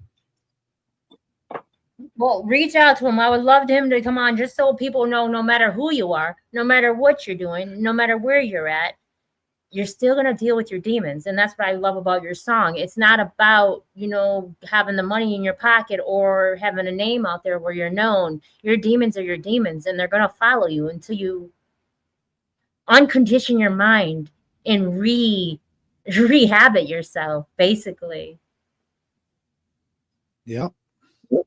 Well, reach out to him. I would love him to come on, just so people know, no matter who you are, no matter what you're doing, no matter where you're at, you're still going to deal with your demons. And that's what I love about your song. It's not about, having the money in your pocket or having a name out there where you're known. Your demons are your demons, and they're going to follow you until you uncondition your mind and rehab yourself, basically. Yep.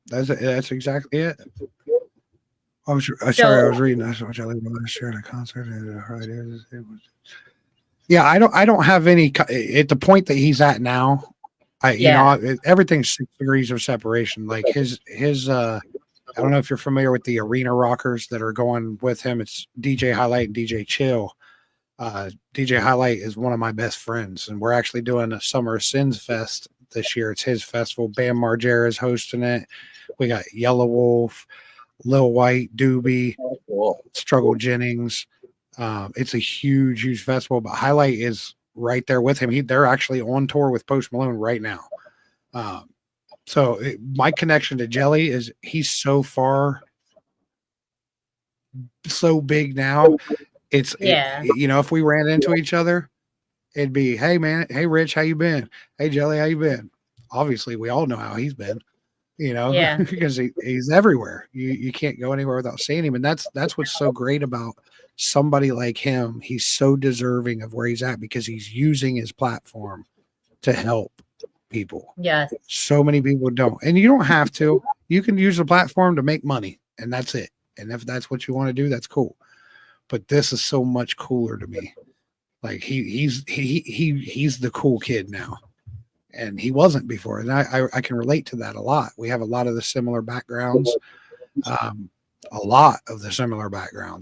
That's exactly it. I'm sorry, I was reading. That's what I last year at a concert. Yeah, I don't have any at the point that he's at now. Everything's 6 degrees of separation. Like his I don't know if you're familiar with the arena rockers that are going with him. It's DJ Highlight and DJ Chill. DJ Highlight is one of my best friends, and we're actually doing a Summer of Sins Fest this year. It's his festival. Bam Margera is hosting it. We got Yellow Wolf, Lil White, Doobie, Struggle Jennings. It's a huge festival, but Highlight is right there with him. They're actually on tour with Post Malone right now. My connection to Jelly is he's so big now. If we ran into each other, it'd be, hey man, hey Rich, how you been? Hey Jelly, how you been? Obviously, we all know how he's been, because he's everywhere. You can't go anywhere without seeing him, and that's what's so great about somebody like him. He's so deserving of where he's at because he's using his platform to help people. Yes. So many people don't, and you don't have to. You can use the platform to make money, and that's it. And if that's what you want to do, that's cool. But this is so much cooler to me. Like he's the cool kid now, and he wasn't before. And I can relate to that a lot. We have a lot of the similar backgrounds.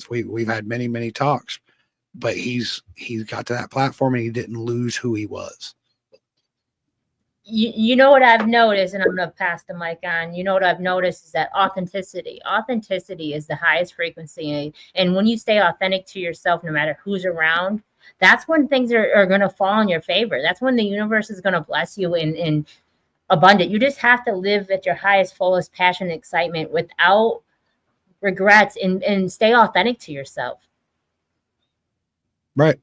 We've had many talks, but he's got to that platform and he didn't lose who he was. You know what I've noticed, and I'm going to pass the mic on. You know what I've noticed is that authenticity is the highest frequency. And when you stay authentic to yourself, no matter who's around, that's when things are going to fall in your favor. That's when the universe is going to bless you in abundant. You just have to live at your highest, fullest passion and excitement without regrets and stay authentic to yourself. Right.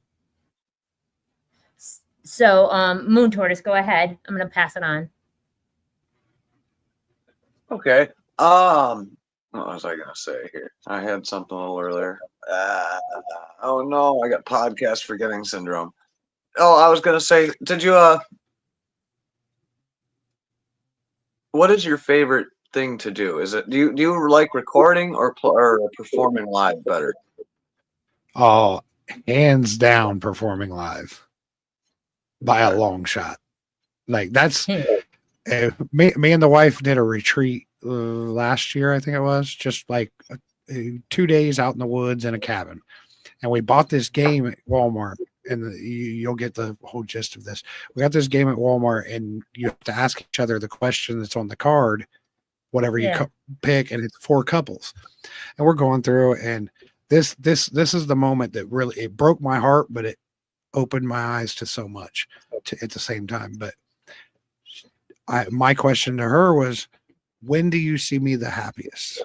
So, Moon Tortoise, go ahead. I'm going to pass it on. Okay. What was I going to say here? I had something a little earlier. Oh no, I got podcast forgetting syndrome. Oh, I was going to say, did you, what is your favorite thing to do? Is it, do you like recording or performing live better? Oh, hands down performing live. By a long shot. Like that's me and the wife did a retreat last year, I think it was, just like 2 days out in the woods in a cabin, and we bought this game at Walmart, and you'll get the whole gist of this. We got this game at Walmart, and you have to ask each other the question that's on the card, whatever you pick, and it's 4 couples, and we're going through, and this is the moment that really, it broke my heart, but it opened my eyes to so much at the same time. But my question to her was, when do you see me the happiest?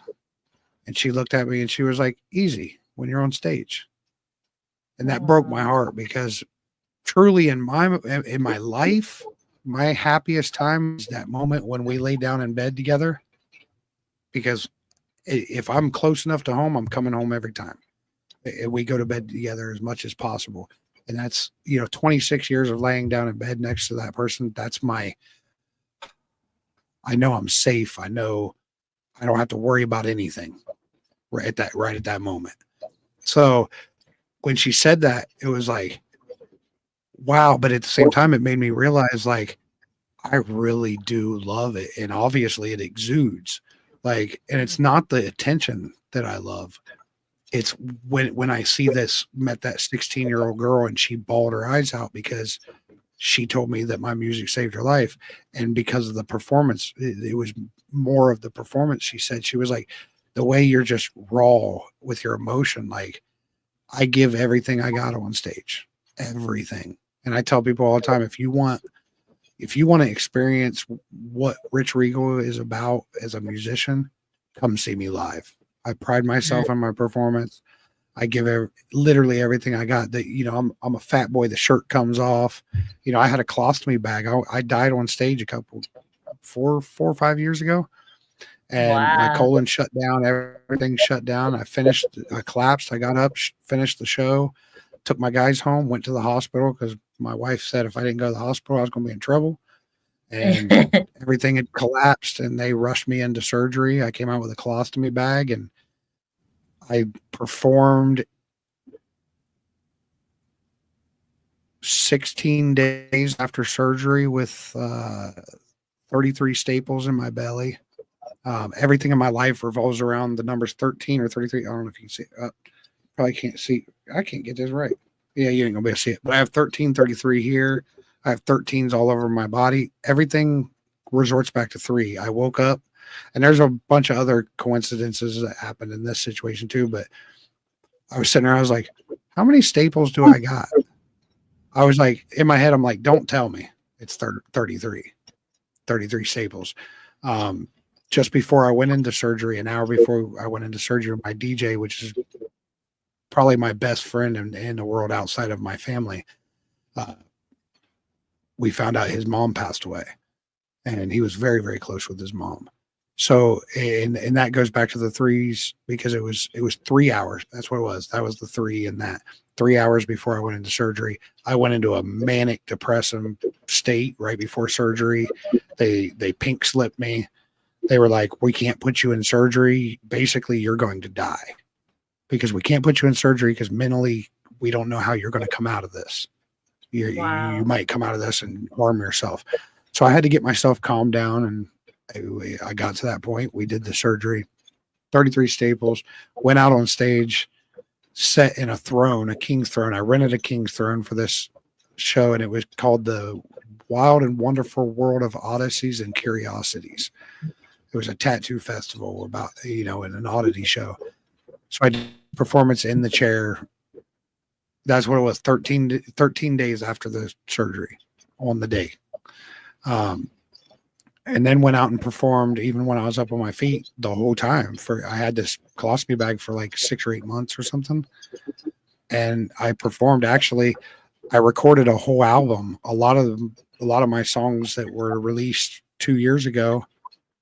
And she looked at me and she was like, easy, when you're on stage. And that broke my heart, because truly in my life, my happiest time is that moment when we lay down in bed together, because if I'm close enough to home, I'm coming home every time. We go to bed together as much as possible. And that's, 26 years of laying down in bed next to that person. I know I'm safe. I know I don't have to worry about anything right at that moment. So when she said that, it was like, wow. But at the same time, it made me realize, like, I really do love it. And obviously it exudes, like, and it's not the attention that I love. It's when I met that 16-year-old girl and she bawled her eyes out because she told me that my music saved her life. And because of the performance, it was more of the performance. She said, she was like, the way you're just raw with your emotion. Like, I give everything I got on stage, everything. And I tell people all the time, if you want to experience what Rich Regal is about as a musician, come see me live. I pride myself on my performance. I give literally everything I got. That, I'm a fat boy. The shirt comes off. I had a colostomy bag. I died on stage four or 5 years ago, and my colon shut down. Everything shut down. I collapsed. I got up, finished the show, took my guys home, went to the hospital because my wife said if I didn't go to the hospital, I was going to be in trouble. And everything had collapsed, and they rushed me into surgery. I came out with a colostomy bag, and I performed 16 days after surgery with 33 staples in my belly. Everything in my life revolves around the numbers 13 or 33. I don't know if you can see it. Probably can't see. I can't get this right. Yeah, you ain't gonna be able to see it. But I have 1333 here. I have 13s all over my body. Everything resorts back to 3. I woke up, and there's a bunch of other coincidences that happened in this situation too. But I was sitting there, I was like, how many staples do I got? I was like, in my head, I'm like, don't tell me it's 33 staples. Just before I went into surgery, an hour before I went into surgery, my DJ, which is probably my best friend in the world outside of my family, we found out his mom passed away, and he was very, very close with his mom. So, and that goes back to the 3s because it was 3 hours. That's what it was. That was the 3 in that 3 hours before I went into surgery. I went into a manic depressive state right before surgery. They pink slipped me. They were like, we can't put you in surgery. Basically, you're going to die because we can't put you in surgery because mentally we don't know how you're going to come out of this. You might come out of this and harm yourself. So I had to get myself calmed down, and I got to that point. We did the surgery, 33 staples, went out on stage, sat in a throne, a king's throne. I rented a king's throne for this show, and it was called The Wild and Wonderful World of Odysseys and Curiosities. It was a tattoo festival about, in an oddity show. So I did a performance in the chair. That's what it was, 13 days after the surgery on the day. And then went out and performed even when I was up on my feet the whole time. I had this colostomy bag for like 6 or 8 months or something. And I performed. Actually, I recorded a whole album. A lot of my songs that were released 2 years ago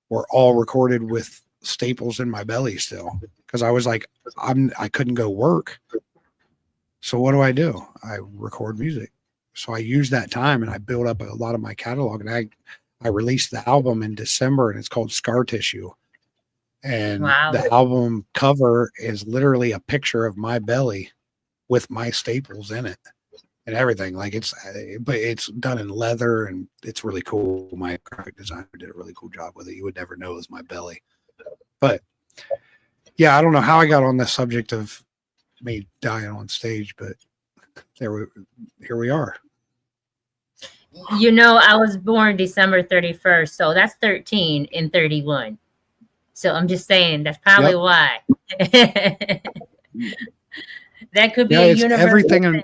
were all recorded with staples in my belly still. Because I was like, I couldn't go work. So what do? I record music. So I used that time and I built up a lot of my catalog, and I released the album in December, and it's called Scar Tissue. And the album cover is literally a picture of my belly with my staples in it and everything. Like but it's done in leather, and it's really cool. My graphic designer did a really cool job with it. You would never know it was my belly. But yeah, I don't know how I got on the subject of me dying on stage, but here we are. I was born December 31st, so that's 13 and 31. So I'm just saying that's probably why. That could be a universal everything.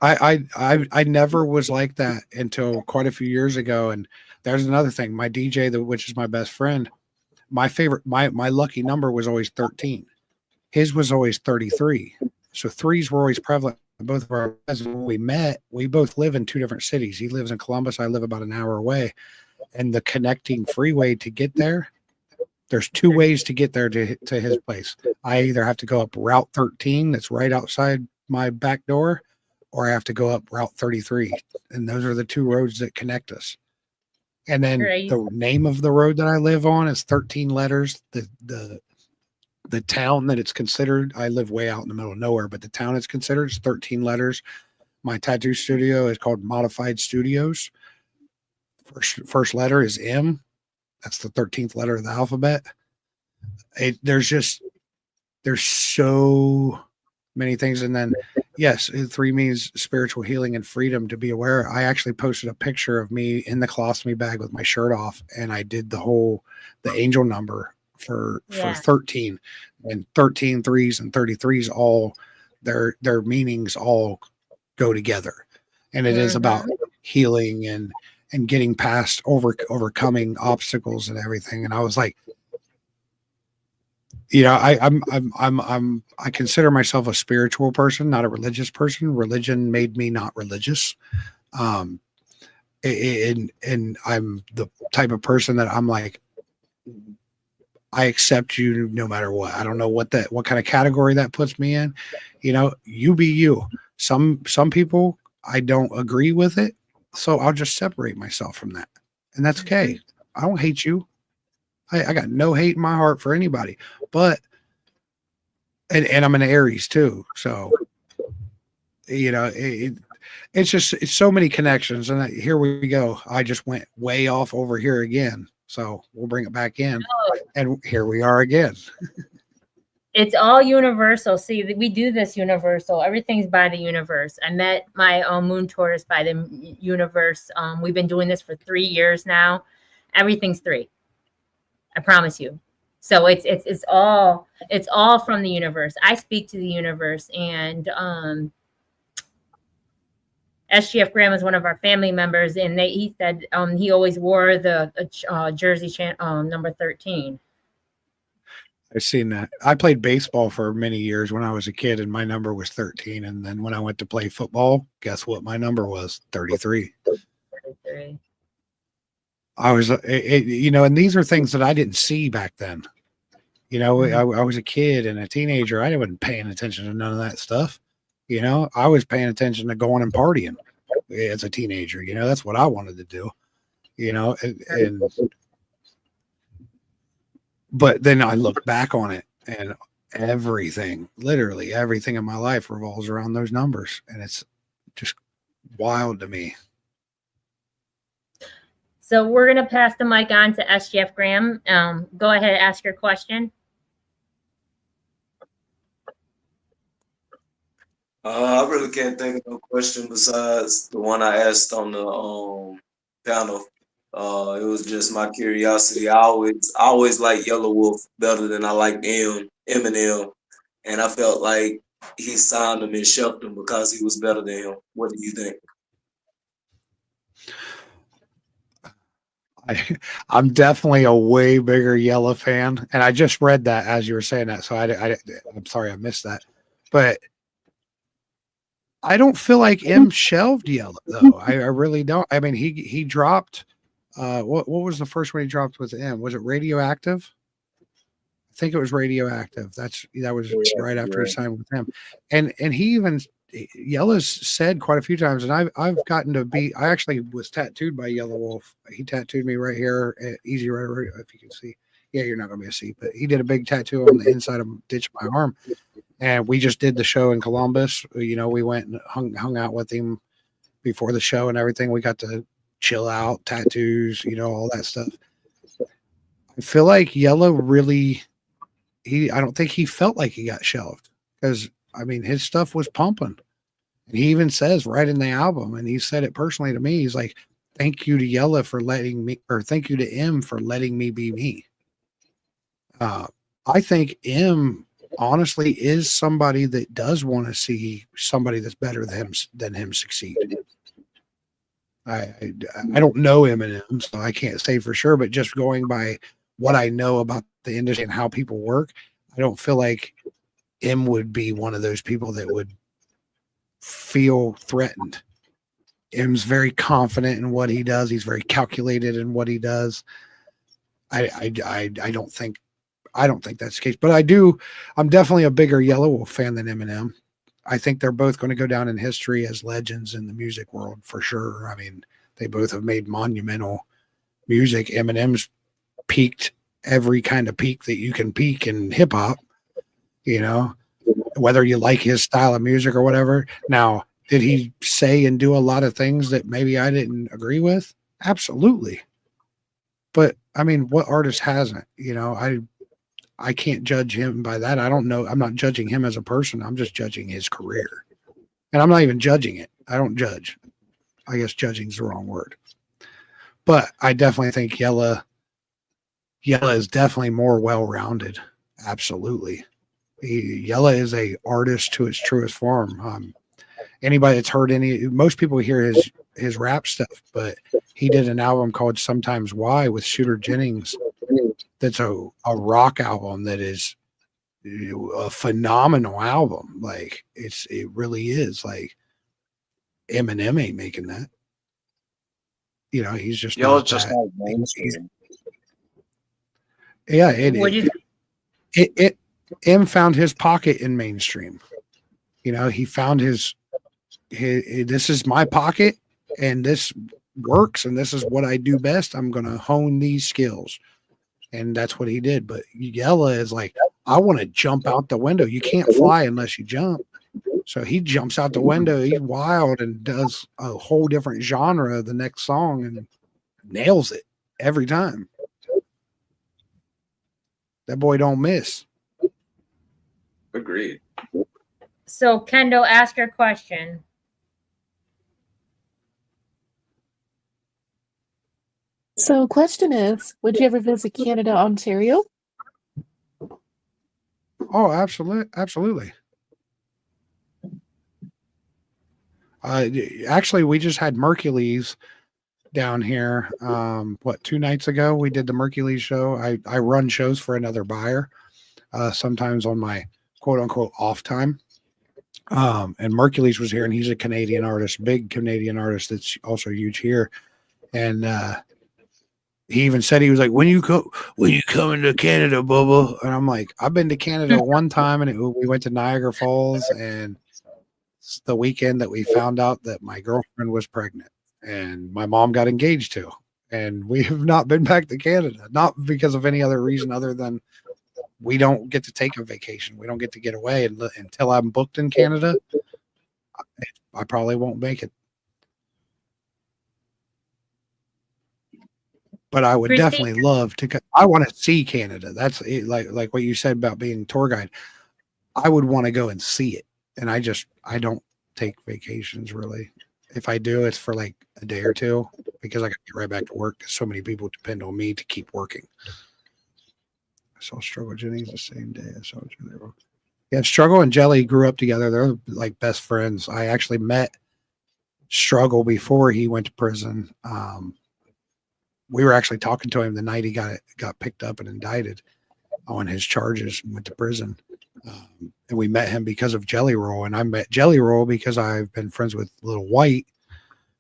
I never was like that until quite a few years ago. And there's another thing. My DJ, which is my best friend, my lucky number was always 13. His was always 33. So 3s were always prevalent. Both of our friends, when we met, we both live in 2 different cities. He lives in Columbus. I live about an hour away. And the connecting freeway to get there, there's 2 ways to get there to his place. I either have to go up Route 13, that's right outside my back door, or I have to go up Route 33. And those are the two roads that connect us. And then Great. the name of the road that I live on is 13 letters. The town that it's considered, I live way out in the middle of nowhere, but the town it's considered is 13 letters. My tattoo studio is called Modified Studios. First letter is M. That's the 13th letter of the alphabet. There's so many things. And then, yes, 3 means spiritual healing and freedom to be aware. I actually posted a picture of me in the colostomy bag with my shirt off, and I did the angel number for 13, and 13 threes and 33s, all their meanings all go together. And it is about healing and getting past overcoming obstacles and everything. And I was like, I consider myself a spiritual person, not a religious person. Religion made me not religious. And I'm the type of person that I'm like, I accept you no matter what. I don't know what kind of category that puts me in. You be you. Some people, I don't agree with it. So I'll just separate myself from that. And that's okay. I don't hate you. I got no hate in my heart for anybody, but, and I'm an Aries too. So, it's so many connections, and here we go. I just went way off over here again. So we'll bring it back in, and here we are again. It's all universal. See, we do this universal. Everything's by the universe. I met my moon Taurus by the universe. We've been doing this for 3 years now. Everything's 3. I promise you. So it's all from the universe. I speak to the universe, and SGF Graham is one of our family members, and he said he always wore the jersey number 13. I've seen that. I played baseball for many years when I was a kid, and my number was 13. And then when I went to play football, guess what my number was? 33. 33. I was, and these are things that I didn't see back then. I was a kid and a teenager. I wasn't paying attention to none of that stuff. I was paying attention to going and partying as a teenager. That's what I wanted to do, but then I look back on it, and literally everything in my life revolves around those numbers. And it's just wild to me. So we're going to pass the mic on to SGF Graham. Go ahead and ask your question. I really can't think of no question besides the one I asked on the panel. It was just my curiosity. I always liked Yellow Wolf better than I liked Eminem, and I felt like he signed him and shelved him because he was better than him. What do you think? I'm definitely a way bigger Yella fan, and I just read that as you were saying that, so I'm sorry I missed that, but I don't feel like M shelved Yella though. I really don't. I mean, he dropped. What was the first one he dropped with M? Was it Radioactive? I think it was Radioactive. That was right after he signed with him, and he even Yella's said quite a few times, and I've gotten to be. I actually was tattooed by Yellow Wolf. He tattooed me right here at Easy Rider, if you can see. Yeah, you're not gonna be able to see, but he did a big tattoo on the inside of ditch my arm, and we just did the show in Columbus. We went and hung out with him before the show and everything. We got to chill out, tattoos, all that stuff. I feel like Yellow really, I don't think he felt like he got shelved, because his stuff was pumping. And he even says right in the album, and he said it personally to me, he's like, thank you to Yella for letting me, or thank you to M for letting me be me. I think M honestly is somebody that does want to see somebody that's better than him succeed. I don't know Eminem, so I can't say for sure, but just going by what I know about the industry and how people work, I don't feel like M would be one of those people that would feel threatened. M's very confident in what he does. He's very calculated in what he does. I don't think that's the case, but I'm definitely a bigger Yellow Wolf fan than Eminem. I think they're both going to go down in history as legends in the music world for sure. I mean, they both have made monumental music. Eminem's peaked every kind of peak that you can peak in hip hop, you know, whether you like his style of music or whatever. Now, did he say and do a lot of things that maybe I didn't agree with? Absolutely. But I mean, what artist hasn't? You know, I can't judge him by that. I don't know. I'm not judging him as a person. I'm just judging his career. And I'm not even judging it. I don't judge. I guess judging is the wrong word. But I definitely think Yalla is definitely more well-rounded. Absolutely. Yalla is a artist to its truest form. Anybody that's heard most people hear his rap stuff, but he did an album called Sometimes Why with Shooter Jennings. That's a rock album that is a phenomenal album. Like it really is. Like Eminem ain't making that. You know, he's just Yalla not just that. not mainstream. Yeah, M found his pocket in mainstream. You know, he found his this is my pocket and this works and this is what I do best. I'm going to hone these skills. And that's what he did. But Yella is like, I want to jump out the window. You can't fly unless you jump. So he jumps out the window. He's wild and does a whole different genre the next song and nails it every time. That boy don't miss. Agreed. So, Kendall, ask your question. So, question is, would you ever visit Canada, Ontario? Oh, absolutely. Actually, we just had Mercules down here. 2 nights ago we did the Mercules show. I run shows for another buyer, sometimes on my quote unquote off time. And Mercules was here, and he's a Canadian artist, big Canadian artist that's also huge here. And he even said, he was like, when you coming to Canada, Bubba? And I'm like, I've been to Canada one time, and we went to Niagara Falls, and it's the weekend that we found out that my girlfriend was pregnant and my mom got engaged to. And we have not been back to Canada, not because of any other reason other than we don't get to take a vacation. We don't get to get away until I'm booked in Canada. I probably won't make it. But I would definitely love to. I want to see Canada. That's it, like what you said about being tour guide. I would want to go and see it. And I don't take vacations really. If I do, it's for like a day or two because I got to get right back to work. So many people depend on me to keep working. I saw Struggle Jennings the same day. I saw Jelly. Yeah, Struggle and Jelly grew up together. They're like best friends. I actually met Struggle before he went to prison. We were actually talking to him the night he got picked up and indicted on his charges and went to prison. And we met him because of Jelly Roll, and I met Jelly Roll because I've been friends with Little White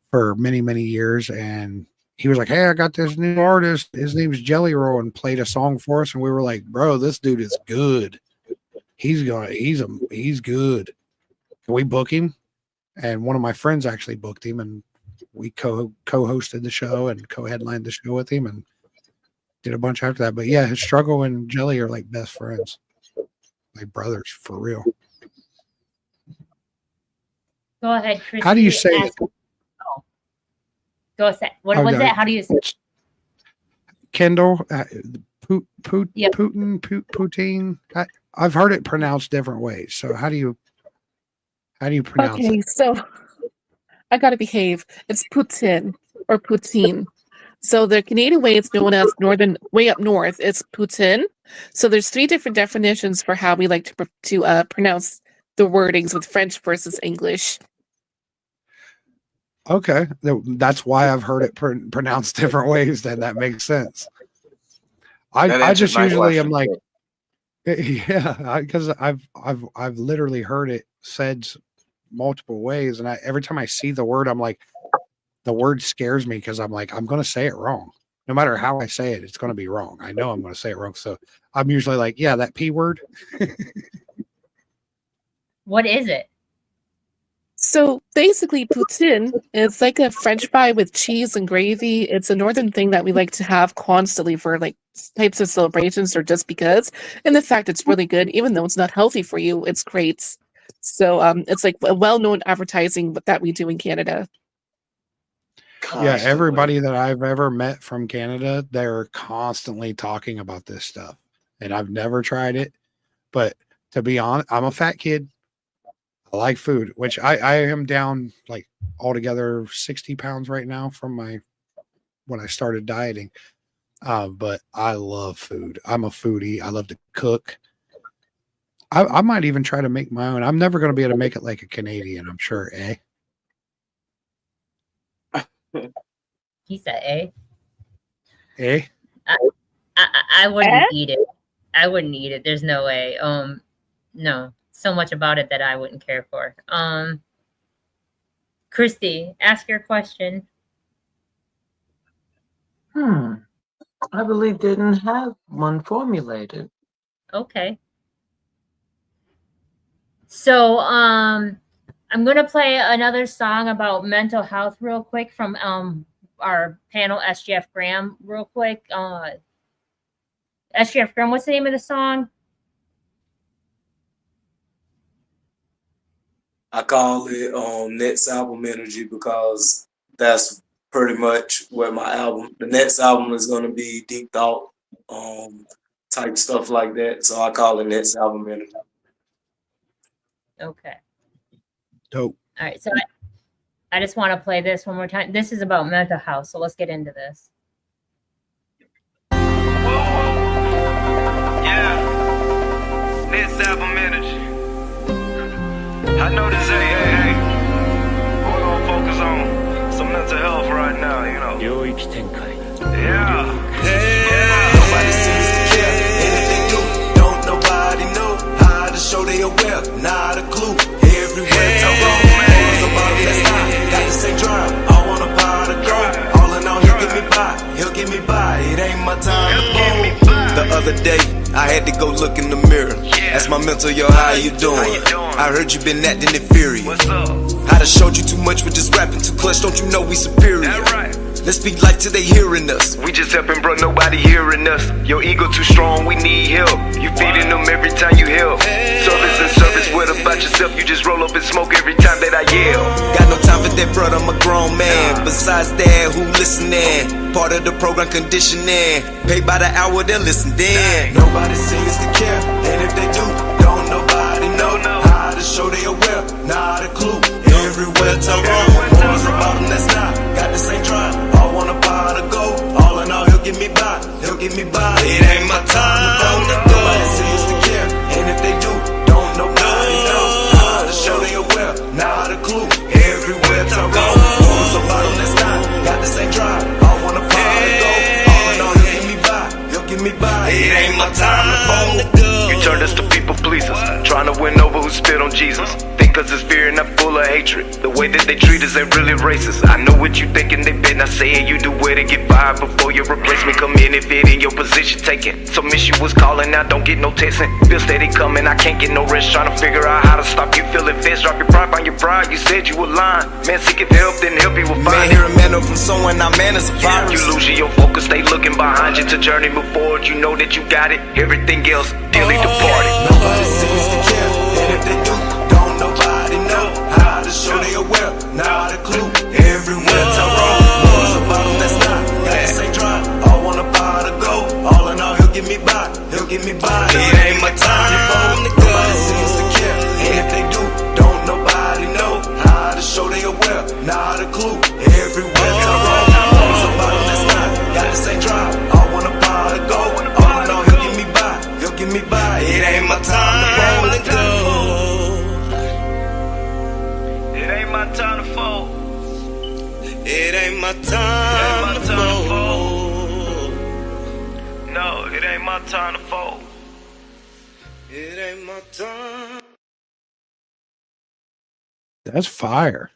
for many, many years. And he was like, "Hey, I got this new artist. His name's Jelly Roll," and played a song for us. And we were like, "Bro, this dude is good. He's good. Can we book him?" And one of my friends actually booked him, and we co-hosted the show and co-headlined the show with him and did a bunch after that. But yeah, his Struggle and Jelly are like best friends. Like brothers for real. Go ahead, Chris. How do you say it? Oh. Go ahead. What was that? How do you say it? Kendall, Poutine. I've heard it pronounced different ways. So how do you pronounce it? Okay, so I gotta behave. It's Poutine or Poutine. So the Canadian way it's known as way up north, it's Poutine. So there's 3 different definitions for how we like to pronounce the wordings with French versus English. Okay, that's why I've heard it pronounced different ways. Then that makes sense. I just usually am like, yeah, because I've literally heard it said multiple ways, and every time I see the word, I'm like, the word scares me because I'm like, I'm going to say it wrong. No matter how I say it, it's going to be wrong. I know I'm going to say it wrong. So I'm usually like, yeah, that P word. What is it? So basically, poutine is like a French fry with cheese and gravy. It's a northern thing that we like to have constantly for like types of celebrations or just because. And the fact it's really good, even though it's not healthy for you, it's great. So it's like a well-known advertising that we do in Canada. Yeah, Constantly. everybody that I've ever met from Canada, they're constantly talking about this stuff. And I've never tried it. But to be honest, I'm a fat kid. I like food, which I am down like altogether 60 pounds right now from when I started dieting. But I love food. I'm a foodie. I love to cook. I might even try to make my own. I'm never going to be able to make it like a Canadian, I'm sure, eh? He said, "Eh." Eh? I wouldn't eat it. I wouldn't eat it. There's no way. No, so much about it that I wouldn't care for. Christy, ask your question. I really didn't have one formulated. Okay. So, I'm gonna play another song about mental health real quick from our panel SGF Graham real quick. SGF Graham, what's the name of the song? I call it next album energy because that's pretty much where the next album is gonna be deep thought, type stuff like that. So I call it next album energy. Okay. Dope. All right. So I just want to play this one more time. This is about mental health. So let's get into this. Yeah, next album energy. I know this, hey. We're gonna focus on some mental health right now, you know. Yeah. Nobody seems to care, and if they do, don't nobody know how to show they aware, not a clue. Everywhere talk on, always about it, that's not, got the same drive, I want a pot of gold. All in all, he'll get me by, it ain't my time to fold. The other day, I had to go look in the mirror. Ask my mental, yo, how you doing? I heard you been acting inferior. What's up? I done showed you too much with this rapping too clutch, don't you know we superior? That right. Let's speak life till they hearing us. We just helping, bro, nobody hearing us. Your ego too strong, we need help. You feeding them every time you help. Service and service, what about yourself? You just roll up and smoke every time that I yell. Got no time for that, brother, I'm a grown man. Besides that, who listening? Part of the program conditioning. Paid by the hour, they're listening. Nobody seems to care, and if they do, don't nobody know how to show they aware, not a clue. Everywhere talk wrong, wars about them that's not, got the same drive. I want a pot of gold, all in all, he'll get me by. It ain't my time to go. Nobody seems to care, and if they do, don't nobody know how to show they aware, not a clue. Everywhere talk wrong, wars about them that's not, got the same drive. I want a pot of gold, all in all, he'll get me by. It ain't my time to go. You turned us to people pleasers, trying to win over who spit on Jesus. Think cause it's fear and not full of hatred. The way that they treat us ain't really racist. I know what you thinking, they been not saying you do where to get fired before your replacement come in and fit in your position taken. Some issue was calling out, don't get no texting. Bill steady coming, I can't get no rest. Trying to figure out how to stop you feeling fist. Drop your pride, find your pride, you said you were lying. Man, seeking help, then help you will find Man, hear a man up from someone, now man is a virus. You losing your focus, stay looking behind you to journey move forward. You know that you got it, everything else dearly departed. Nobody seems to care, and if they do, don't nobody know how to show they aware, not a clue. Everywhere talk wrong, wars about them that's not, got the same drive. I want a pot of gold, all in all, he'll get me by. It ain't my time to go. Nobody seems to care, and if they do, don't nobody know how to show they aware, not a clue. Everywhere talk wrong, wars about them that's not, got the same drive. I want a pot of gold, all in all, he'll get me by. It ain't my time to go. It ain't my time to fold. It ain't my time to fold. No, it ain't my time to fold. It ain't my time. That's fire.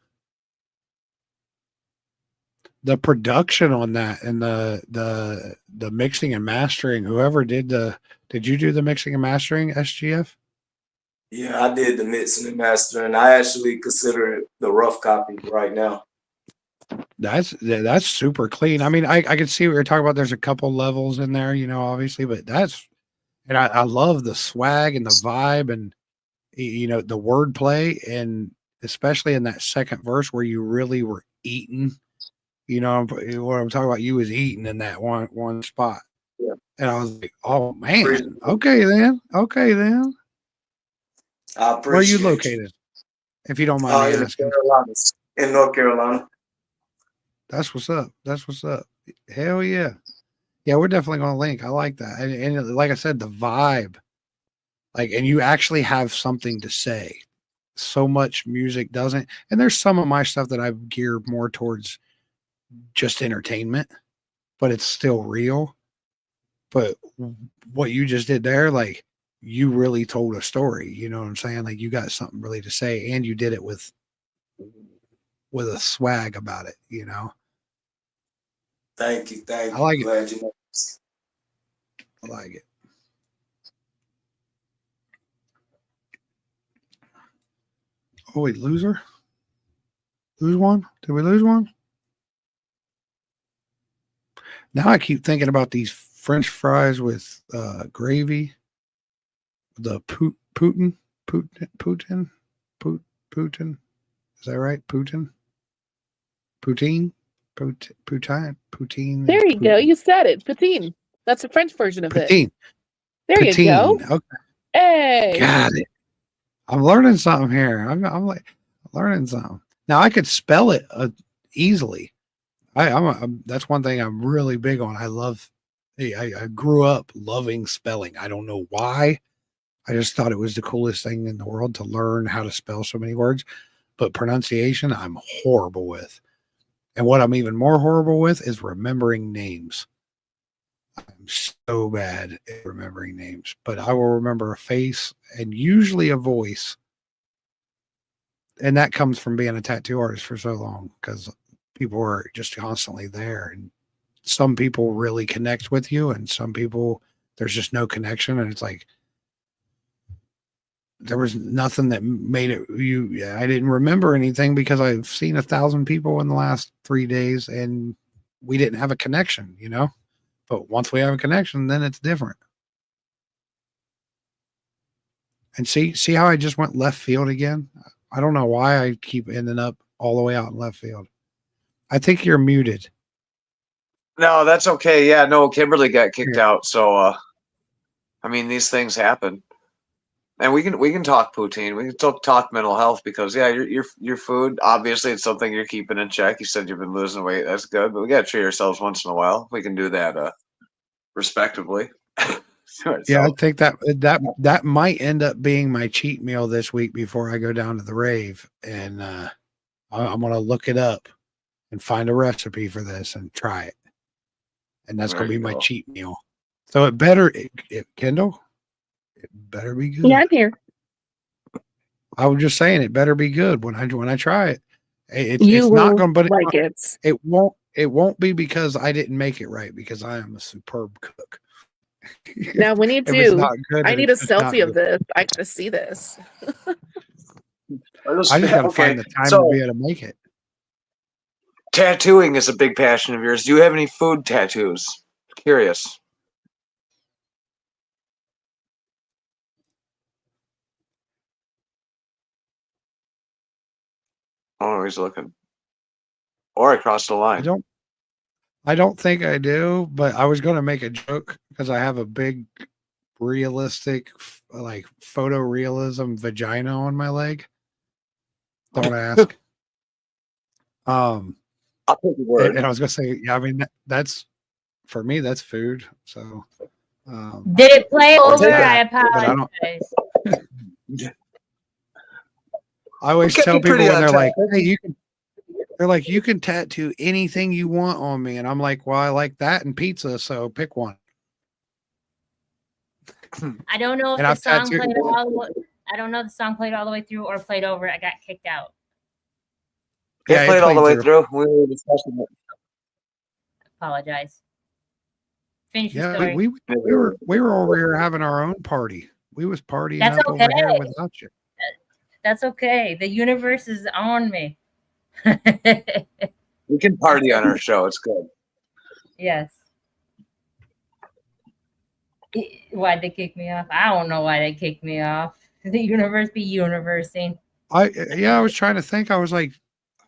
The production on that and the mixing and mastering, whoever did you do the mixing and mastering, SGF? Yeah, I did the mixing and mastering. I actually consider it the rough copy right now. That's super clean. I mean, I can see what you're talking about. There's a couple levels in there, obviously, but and I love the swag and the vibe and the wordplay, and especially in that second verse where you really were eating. What I'm talking about. You was eating in that one spot, Yeah. and I was like, "Oh man, okay then." I Where are you appreciate located, if you don't mind me in the asking? Carolinas, in North Carolina. That's what's up. That's what's up. Hell yeah. Yeah, we're definitely going to link. I like that. And like I said, the vibe, and you actually have something to say. So much music doesn't. And there's some of my stuff that I've geared more towards just entertainment, but it's still real. But what you just did there, you really told a story. You know what I'm saying? Like, you got something really to say, and you did it with a swag about it, Thank you. I like it. Glad you know. I like it. Oh, wait, loser? Lose one? Did we lose one? Now I keep thinking about these French fries with gravy. The Putin. Is that right? Putin. There you go. You said it. Poutine. That's the French version of it. Poutine. There you go. Okay. Hey. Got it. I'm learning something here. I'm learning something. Now I could spell it easily. That's one thing I'm really big on. I grew up loving spelling. I don't know why. I just thought it was the coolest thing in the world to learn how to spell so many words. But pronunciation, I'm horrible with. And what I'm even more horrible with is remembering names. I'm so bad at remembering names, but I will remember a face and usually a voice. And that comes from being a tattoo artist for so long, because people are just constantly there. And some people really connect with you, and some people, there's just no connection. And it's like, there was nothing that made it I didn't remember anything because I've seen 1,000 people in the last 3 days and we didn't have a connection, but once we have a connection, then it's different. And see how I just went left field again. I don't know why I keep ending up all the way out in left field. I think you're muted. No, that's okay. Yeah, no, Kimberly got kicked out. So, I mean, these things happen. And we can talk poutine. We can talk mental health, because your food, obviously it's something you're keeping in check. You said you've been losing weight. That's good, but we gotta treat ourselves once in a while. We can do that respectively. Yeah, I think that might end up being my cheat meal this week before I go down to the rave, and I'm gonna look it up and find a recipe for this and try it, and that's gonna be my cheat meal. So it better, Kendall. It better be good. Yeah, I'm here. I was just saying it better be good when I try it. It's not going to, but it won't be because I didn't make it right, because I am a superb cook. Now we need I need a selfie of this. I gotta see this. I just gotta find the time to be able to make it. Tattooing is a big passion of yours. Do you have any food tattoos? Curious. Oh, he's looking. Or I crossed the line. I don't think I do, but I was going to make a joke because I have a big realistic, photorealism vagina on my leg. Don't ask. I'll take your word. And I was going to say, yeah, I mean, that's, for me, that's food. So. Did it play over? I apologize. I always tell people when they're like, hey, you can tattoo anything you want on me. And I'm like, well, I like that and pizza, so pick one. I don't know if the song played all the way. I don't know if the song played all the way through or played over. I got kicked out. Yeah, it played all the way through. We were discussing it. Apologize. Finish your Yeah, story. we were over here having our own party. We was partying That's up over here okay. without you. That's okay. The universe is on me. We can party on our show. It's good. Yes. Why'd they kick me off? I don't know why they kicked me off. The universe be universing. I was trying to think. I was like,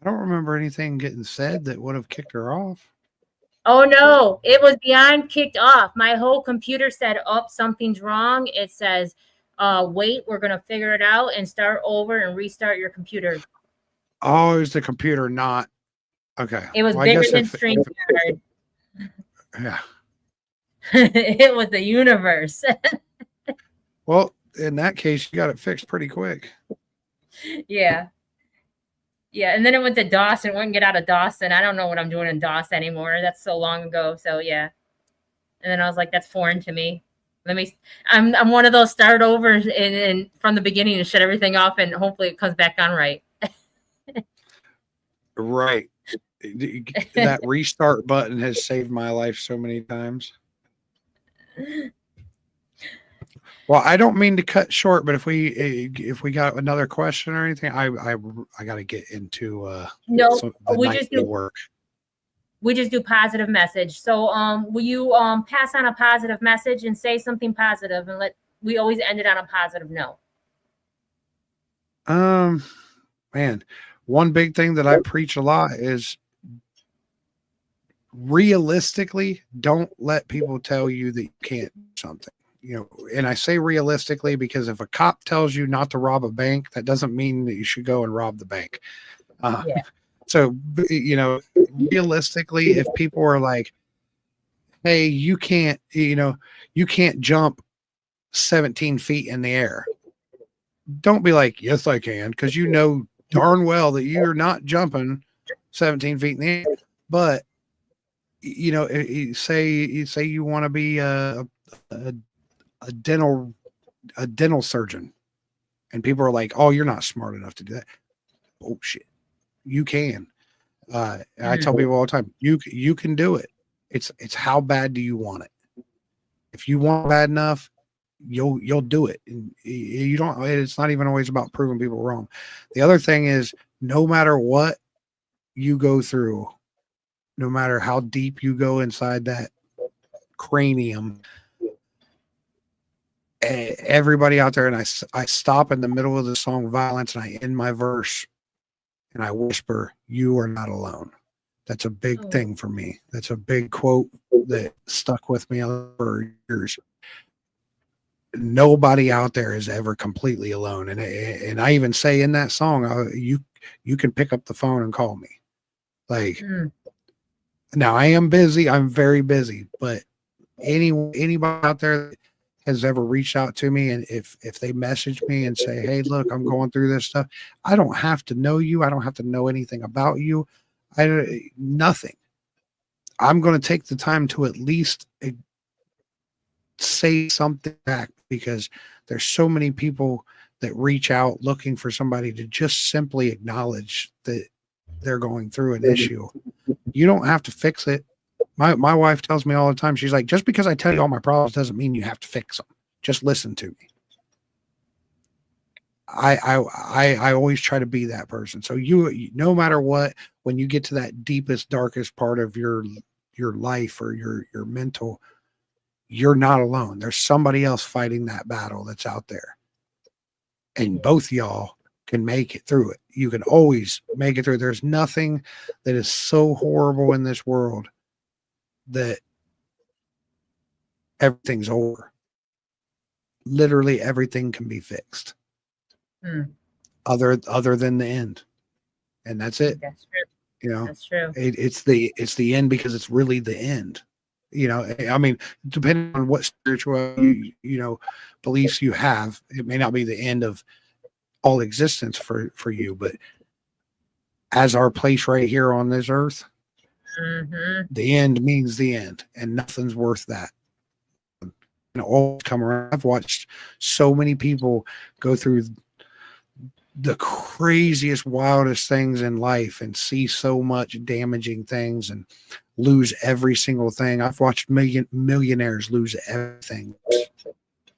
I don't remember anything getting said that would have kicked her off. Oh no, it was beyond kicked off. My whole computer said, "Oh, something's wrong." It says, "Wait, we're gonna figure it out and start over and restart your computer." Oh, it was the computer, not okay. It was Well, I bigger guess than if StreamYard. yeah. It was the universe. Well, in that case, you got it fixed pretty quick. Yeah. Yeah, and then it went to DOS and wouldn't get out of DOS, and I don't know what I'm doing in DOS anymore. That's so long ago. So yeah. And then I was like, that's foreign to me. I'm one of those start over and from the beginning and shut everything off, and hopefully it comes back on right. Right. That restart button has saved my life so many times. Well, I don't mean to cut short, but if we got another question or anything, I got to get into No, we nightly just do work. we just do positive message. So will you pass on a positive message and say something positive, and we always end it on a positive note. Man, one big thing that I preach a lot is realistically, don't let people tell you that you can't do something. You know, and I say realistically because if a cop tells you not to rob a bank, that doesn't mean that you should go and rob the bank. Yeah. So, you know, realistically, if people are like, hey, you can't jump 17 feet in the air. Don't be like, yes, I can, because you know darn well that you're not jumping 17 feet in the air. But, you know, say you want to be a dental surgeon, and people are like, oh, you're not smart enough to do that. Bullshit. You can. I tell people all the time, you can do it. It's how bad do you want it? If you want it bad enough, you'll do it. And you don't. It's not even always about proving people wrong. The other thing is, no matter what you go through, no matter how deep you go inside that cranium, everybody out there, and I stop in the middle of the song Violence, and I end my verse and I whisper, you are not alone. That's a big thing for me. That's a big quote that stuck with me for years. Nobody out there is ever completely alone. And I even say in that song, you can pick up the phone and call me. Like, now I am busy. I'm very busy, but anybody out there that has ever reached out to me, and if they message me and say, hey, look, I'm going through this stuff, I don't have to know you. I don't have to know anything about you. Nothing. I'm going to take the time to at least say something back, because there's so many people that reach out looking for somebody to just simply acknowledge that they're going through an issue. You don't have to fix it. My wife tells me all the time, she's like, just because I tell you all my problems doesn't mean you have to fix them. Just listen to me. I always try to be that person. So you no matter what, when you get to that deepest, darkest part of your life or your mental, you're not alone. There's somebody else fighting that battle that's out there. And both y'all can make it through it. You can always make it through. There's nothing that is so horrible in this world that everything's over. Literally everything can be fixed. Other than the end. And that's it. That's true. You know, that's true. It's the end, because it's really the end. You know, I mean, depending on what spiritual beliefs you have, it may not be the end of all existence for you, but as our place right here on this earth, the end means the end, and nothing's worth that. Always come around. I've watched so many people go through the craziest, wildest things in life and see so much damaging things and lose every single thing. I've watched millionaires lose everything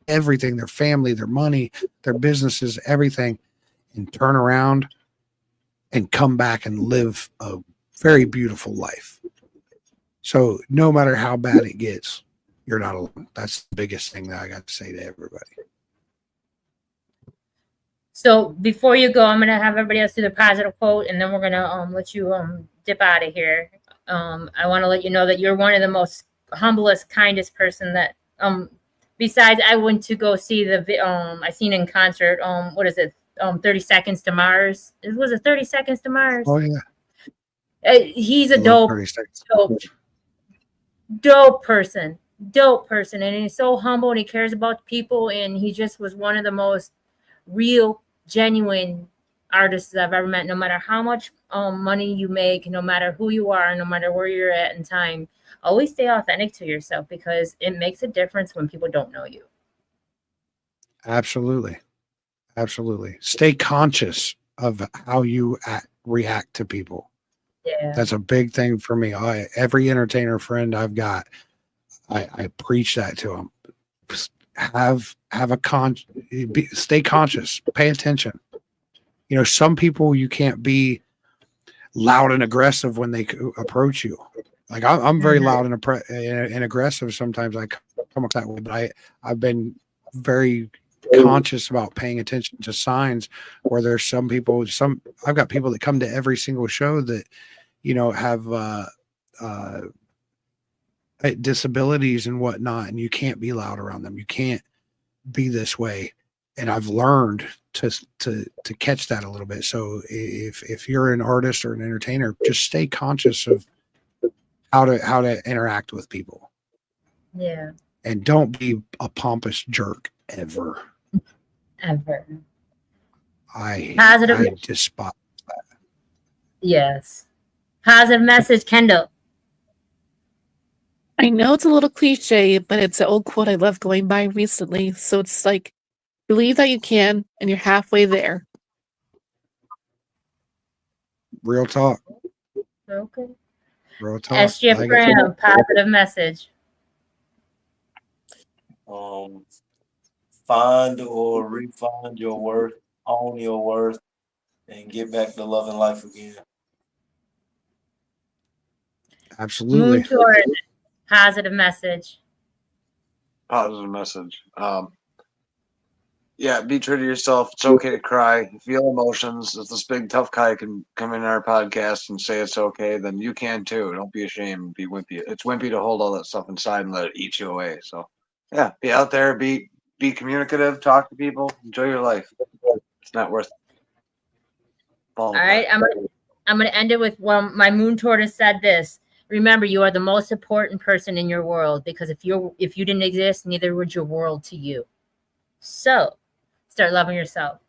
everything, their family, their money, their businesses, everything, and turn around and come back and live a very beautiful life. So no matter how bad it gets, you're not alone. That's the biggest thing that I got to say to everybody. So before you go, I'm gonna have everybody else do the positive quote, and then we're gonna let you dip out of here. I want to let you know that you're one of the most humblest, kindest person that besides I went to go see I seen in concert what is it 30 Seconds to Mars. Was it 30 Seconds to Mars? Oh yeah. He's a dope person, and he's so humble, and he cares about people, and he just was one of the most real, genuine artists I've ever met. No matter how much money you make, no matter who you are, no matter where you're at in time, always stay authentic to yourself, because it makes a difference when people don't know you. Absolutely. Stay conscious of how you react to people. Yeah, that's a big thing for me. Every entertainer friend I've got, I preach that to them. Stay conscious, pay attention. Some people you can't be loud and aggressive when they approach you. Like I'm very loud and aggressive sometimes. I come up that way, but I've been very conscious about paying attention to signs where there's some people. I've got people that come to every single show that have disabilities and whatnot, and you can't be loud around them. You can't be this way. And I've learned to catch that a little bit. So if you're an artist or an entertainer, just stay conscious of how to interact with people. Yeah. And don't be a pompous jerk ever. Ever. I despise that. Yes. Positive message, Kendall. I know it's a little cliche, but it's an old quote I love going by recently. So it's like, believe that you can, and you're halfway there. Real talk. Okay. Real talk. SGF Graham, positive message. Find or refine your worth, own your worth, and get back to loving life again. Absolutely. Moon Tour, positive message. Positive message. Yeah, be true to yourself. It's okay to cry. Feel emotions. If this big tough guy can come in our podcast and say it's okay, then you can too. Don't be ashamed. Be wimpy. It's wimpy to hold all that stuff inside and let it eat you away. So yeah, be out there, be communicative, talk to people, enjoy your life. It's not worth it. All right, I'm gonna end it with my moon tortoise said this. Remember, you are the most important person in your world, because if you didn't exist, neither would your world to you. So start loving yourself,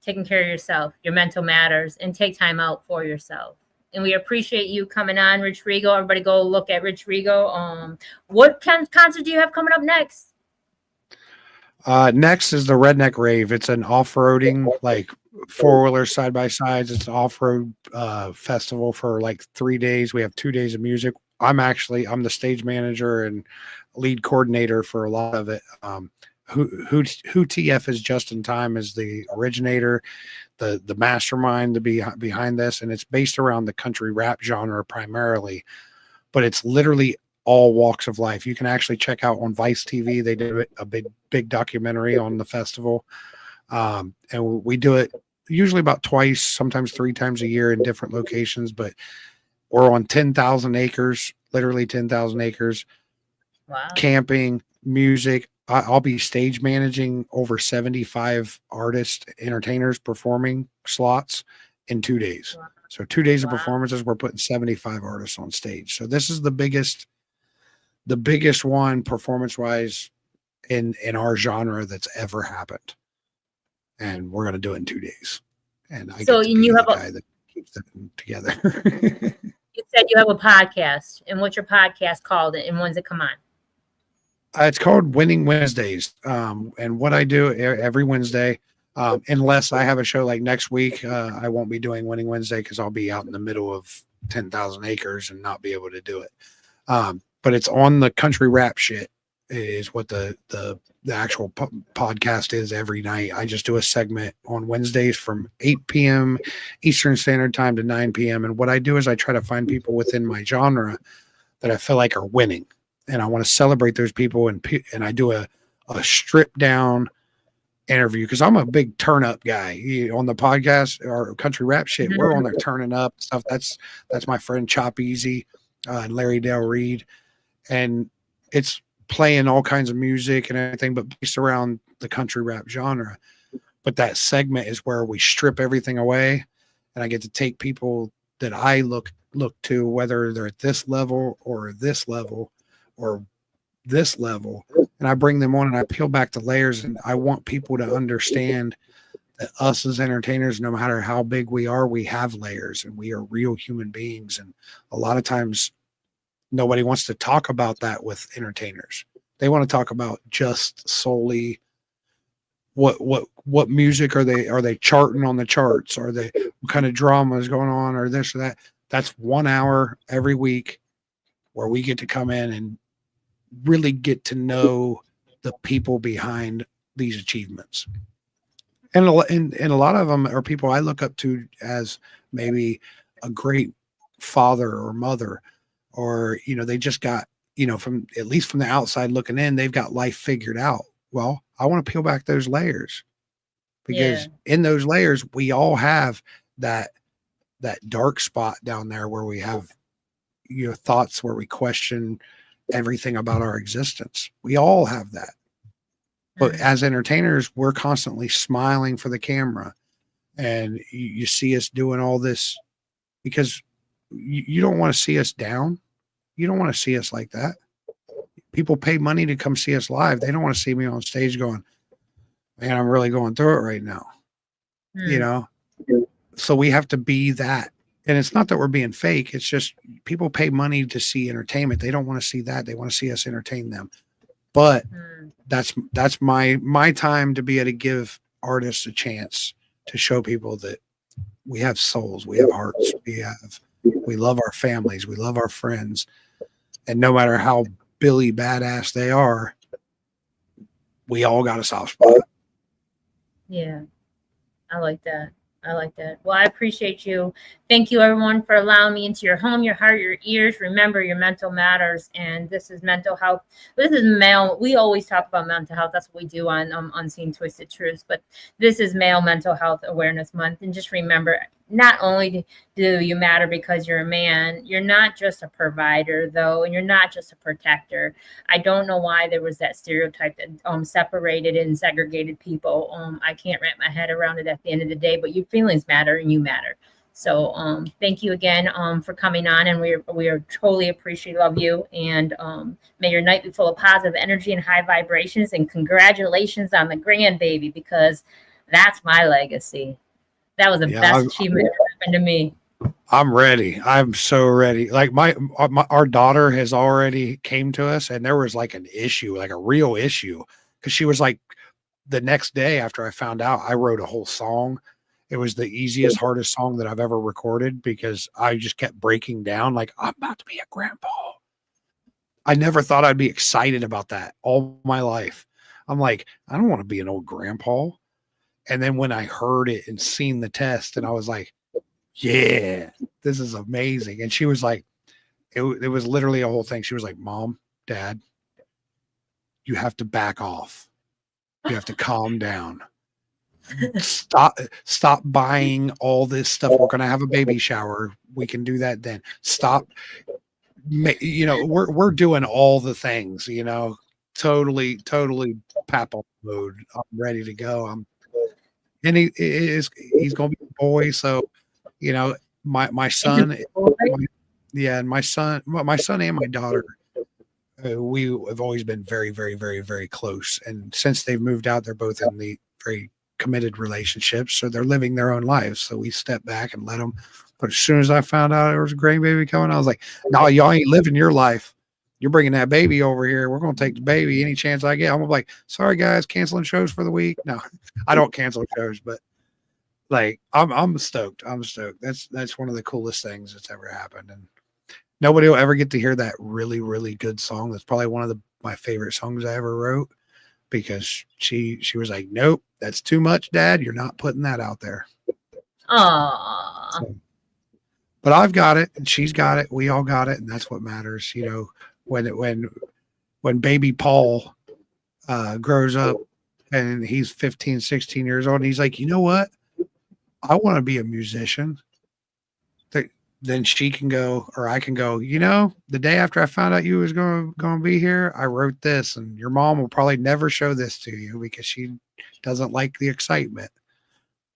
taking care of yourself, your mental matters, and take time out for yourself. And we appreciate you coming on, Rich Rigo. Everybody go look at Rich Rigo. What concert do you have coming up next? Next is the Redneck Rave. It's an off-roading, like four-wheeler side-by-sides. It's an off-road festival for like 3 days. We have 2 days of music. I'm the stage manager and lead coordinator for a lot of it. Who TF is Just in Time is the originator, the mastermind behind this, and it's based around the country rap genre primarily, but it's literally all walks of life. You can actually check out on Vice TV. They did a big documentary on the festival, and we do it usually about twice, sometimes 3 times a year in different locations. But we're on 10,000 acres, literally 10,000 acres. Wow. Camping, music. I'll be stage managing over 75 artists, entertainers performing slots in 2 days. Wow. So 2 days of performances, we're putting 75 artists on stage. So this is the biggest one performance-wise in our genre that's ever happened. And we're going to do it in 2 days. And I get to be the guy that keeps it together. You said you have a podcast. And what's your podcast called? And when's it come on? It's called Winning Wednesdays. And what I do every Wednesday, unless I have a show like next week, I won't be doing Winning Wednesday because I'll be out in the middle of 10,000 acres and not be able to do it. But it's on the country rap shit. is what the actual podcast is every night. I just do a segment on Wednesdays from 8 p.m. Eastern Standard Time to 9 p.m. And what I do is I try to find people within my genre that I feel like are winning, and I want to celebrate those people. And I do a stripped down interview because I'm a big turn up guy. On the podcast or country rap shit, we're on there turning up stuff. That's my friend Chop Easy and Larry Del Reed, and it's playing all kinds of music and everything, but based around the country rap genre. But that segment is where we strip everything away, and I get to take people that I look to, whether they're at this level or this level or this level, and I bring them on and I peel back the layers. And I want people to understand that us as entertainers, no matter how big we are, we have layers and we are real human beings. And a lot of times nobody wants to talk about that with entertainers. They want to talk about just solely what music are they charting on the charts? Are they, what kind of drama is going on, or this or that? That's 1 hour every week where we get to come in and really get to know the people behind these achievements. And a lot of them are people I look up to as maybe a great father or mother, or, they just got, from at least from the outside looking in, they've got life figured out. Well, I want to peel back those layers, because in those layers, we all have that dark spot down there where we have, thoughts where we question everything about our existence. We all have that. But as entertainers, we're constantly smiling for the camera, and you see us doing all this because you don't want to see us down. You don't want to see us like that. People pay money to come see us live. They don't want to see me on stage going, man, I'm really going through it right now. So we have to be that. And it's not that we're being fake. It's just people pay money to see entertainment. They don't want to see that. They want to see us entertain them. But that's my time to be able to give artists a chance to show people that we have souls, we have hearts, we love our families, we love our friends. And no matter how Billy badass they are, we all got a soft spot. Yeah, I like that. Well, I appreciate you. Thank you, everyone, for allowing me into your home, your heart, your ears. Remember, your mental matters. And this is mental health. This is male. We always talk about mental health. That's what we do on Unseen Twisted Truths. But this is Male Mental Health Awareness Month. And just remember, not only do you matter because you're a man, you're not just a provider, though, and you're not just a protector. I don't know why there was that stereotype that separated and segregated people. I can't wrap my head around it at the end of the day, but your feelings matter and you matter. So thank you again for coming on, and we are totally appreciate, love you, and may your night be full of positive energy and high vibrations, and congratulations on the grandbaby, because that's my legacy. That was the best achievement that happened to me. I'm ready. I'm so ready. Like our daughter has already came to us, and there was like an issue, like a real issue, because she was like, the next day after I found out, I wrote a whole song. It was the easiest, hardest song that I've ever recorded, because I just kept breaking down. Like, I'm about to be a grandpa. I never thought I'd be excited about that all my life. I'm like, I don't want to be an old grandpa. And then when I heard it and seen the test, and I was like, yeah, this is amazing. And she was like, it was literally a whole thing. She was like, Mom, Dad, you have to back off. You have to calm down. Stop buying all this stuff. We're going to have a baby shower. We can do that then. Stop. We're doing all the things, totally papa mode. I'm ready to go. And he's going to be a boy. So, my son, my son and my daughter, we have always been very, very, very, very close. And since they've moved out, they're both in the very committed relationships. So they're living their own lives. So we stepped back and let them. But as soon as I found out there was a grandbaby coming, I was like, no, y'all ain't living your life. You're bringing that baby over here. We're going to take the baby any chance I get. I'm like, sorry guys, canceling shows for the week. No, I don't cancel shows, but like, I'm stoked. I'm stoked. That's one of the coolest things that's ever happened. And Nobody will ever get to hear that really, really good song. That's probably one of my favorite songs I ever wrote, because she was like, nope, that's too much, Dad. You're not putting that out there. Aww. So, but I've got it and she's got it. We all got it. And that's what matters. You know, when baby Paul grows up and he's 15, 16 years old, and he's like, you know what? I want to be a musician. Then she can go, or I can go, you know, the day after I found out you was going to be here, I wrote this, and your mom will probably never show this to you because she doesn't like the excitement.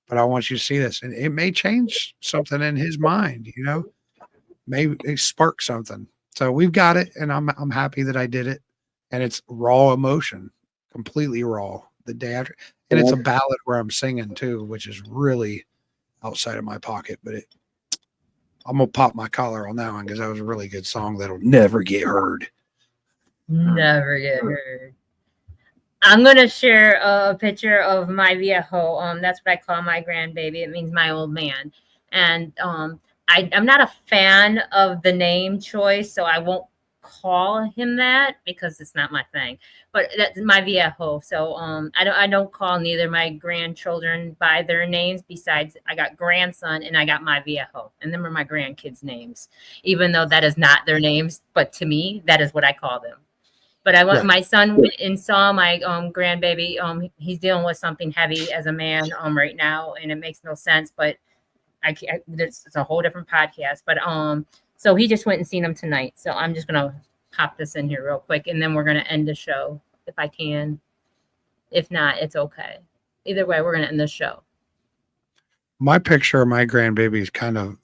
But I want you to see this. And it may change something in his mind, you know, maybe it spark something. So we've got it, and I'm happy that I did it. And it's raw emotion, completely raw the day after. And it's a ballad where I'm singing too, which is really outside of my pocket, but I'm going to pop my collar on that one because that was a really good song that'll never get heard. Never get heard. I'm going to share a picture of my viejo. That's what I call my grandbaby. It means my old man. And I'm not a fan of the name choice, so I won't call him that because it's not my thing. But that's my viejo. So I don't call neither my grandchildren by their names. Besides, I got grandson and I got my viejo, and them are my grandkids' names, even though that is not their names. But to me, that is what I call them. But my son went and saw my grandbaby. He's dealing with something heavy as a man right now, and it makes no sense. But it's a whole different podcast. But so he just went and seen him tonight. So I'm just gonna pop this in here real quick, and then we're gonna end the show if I can. If not, it's okay. Either way, we're gonna end the show. My picture of my grandbaby is kind of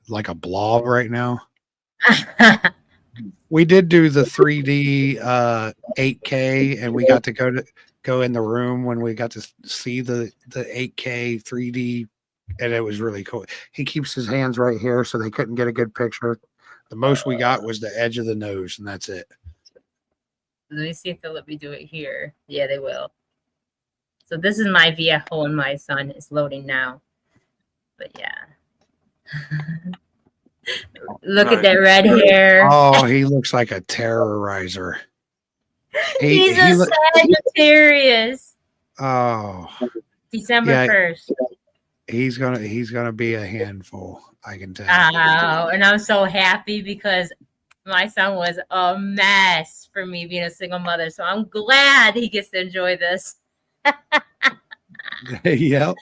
like a blob right now. We did do the 3D 8K, and we got to go in the room when we got to see the 8K 3D, and it was really cool. He keeps his hands right here, so they couldn't get a good picture. The most we got was the edge of the nose, and that's it. Let me see if they'll let me do it here. Yeah, they will. So this is my viejo and my son. It's loading now. But yeah. Look at that red hair. Oh, he looks like a terrorizer. He's a Sagittarius. Oh, December 1st. He's gonna be a handful, I can tell. Oh, and I'm so happy because my son was a mess for me being a single mother. So I'm glad he gets to enjoy this. Yep.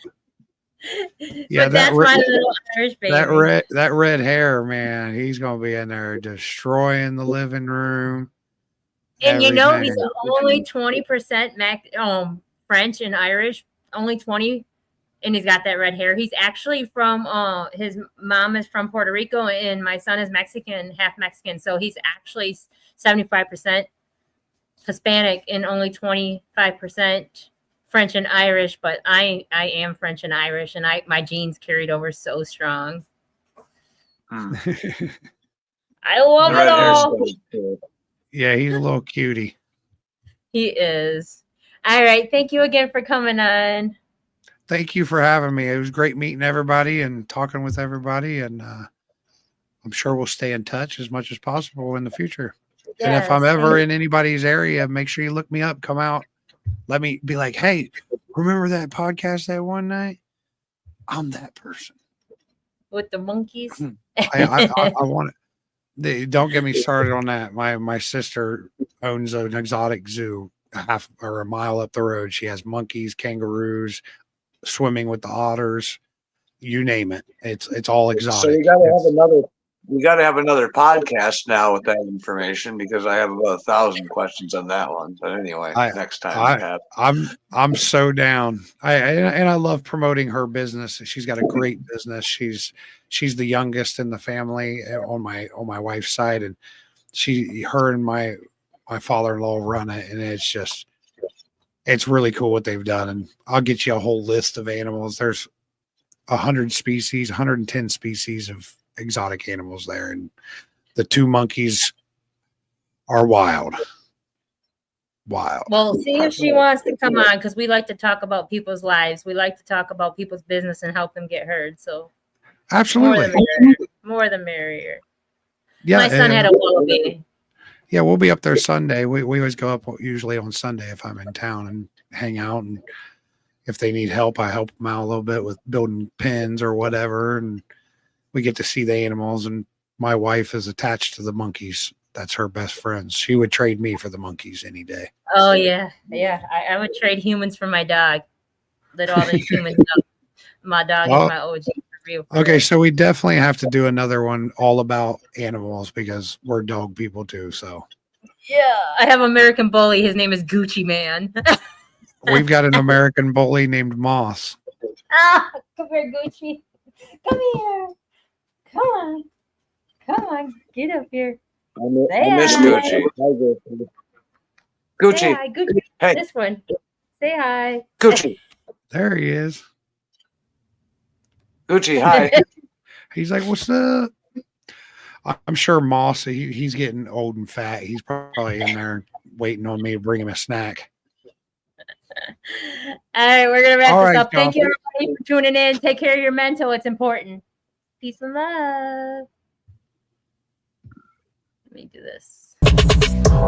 Yeah, but that's my little Irish baby. That red hair, man, he's gonna be in there destroying the living room. And you know, he's only 20% French and Irish, only 20, and he's got that red hair. He's actually from his mom is from Puerto Rico, and my son is Mexican, half Mexican. So he's actually 75% Hispanic and only 25% French and Irish, but I am French and Irish, and my genes carried over so strong. I love it all. Yeah, he's a little cutie. He is. All right. Thank you again for coming on. Thank you for having me. It was great meeting everybody and talking with everybody, and I'm sure we'll stay in touch as much as possible in the future. Yes, and if I'm ever in anybody's area, make sure you look me up, come out. Let me be like, hey, remember that podcast that one night? I'm that person. With the monkeys? I want it. Don't get me started on that. My sister owns an exotic zoo half or a mile up the road. She has monkeys, kangaroos, swimming with the otters, you name it. It's all exotic. So we gotta have another podcast now with that information, because I have about 1,000 questions on that one. But anyway, next time I'm so down. I love promoting her business. She's got a great business. She's the youngest in the family on my wife's side, and her and my father-in-law run it, and it's really cool what they've done. And I'll get you a whole list of animals. There's 110 species of exotic animals there, and the 2 monkeys are wild. Well, see if she wants to come on, because we like to talk about people's lives. We like to talk about people's business and help them get heard. So absolutely, more the merrier. Yeah, My son had a wallaby. Yeah, we'll be up there Sunday. We always go up usually on Sunday if I'm in town and hang out. And if they need help, I help them out a little bit with building pens or whatever. And we get to see the animals. And my wife is attached to the monkeys. That's her best friend. She would trade me for the monkeys any day. Oh yeah. I would trade humans for my dog. Let all the humans know my dog is my OG. Okay, so we definitely have to do another one all about animals because we're dog people too. So yeah, I have American Bully. His name is Gucci Man. we've got an American bully named Moss. Come here, Gucci. Come here. Come on. Get up here. I miss Gucci. Gucci. Say hi, Gucci. Hey. This one. Say hi. Gucci. There he is. Gucci, hi. He's like, what's up? I'm sure Moss, he's getting old and fat. He's probably in there waiting on me to bring him a snack. All right, we're going to wrap this up. Y'all. Thank you, everybody, for tuning in. Take care of your mental. It's important. Peace and love. Let me do this.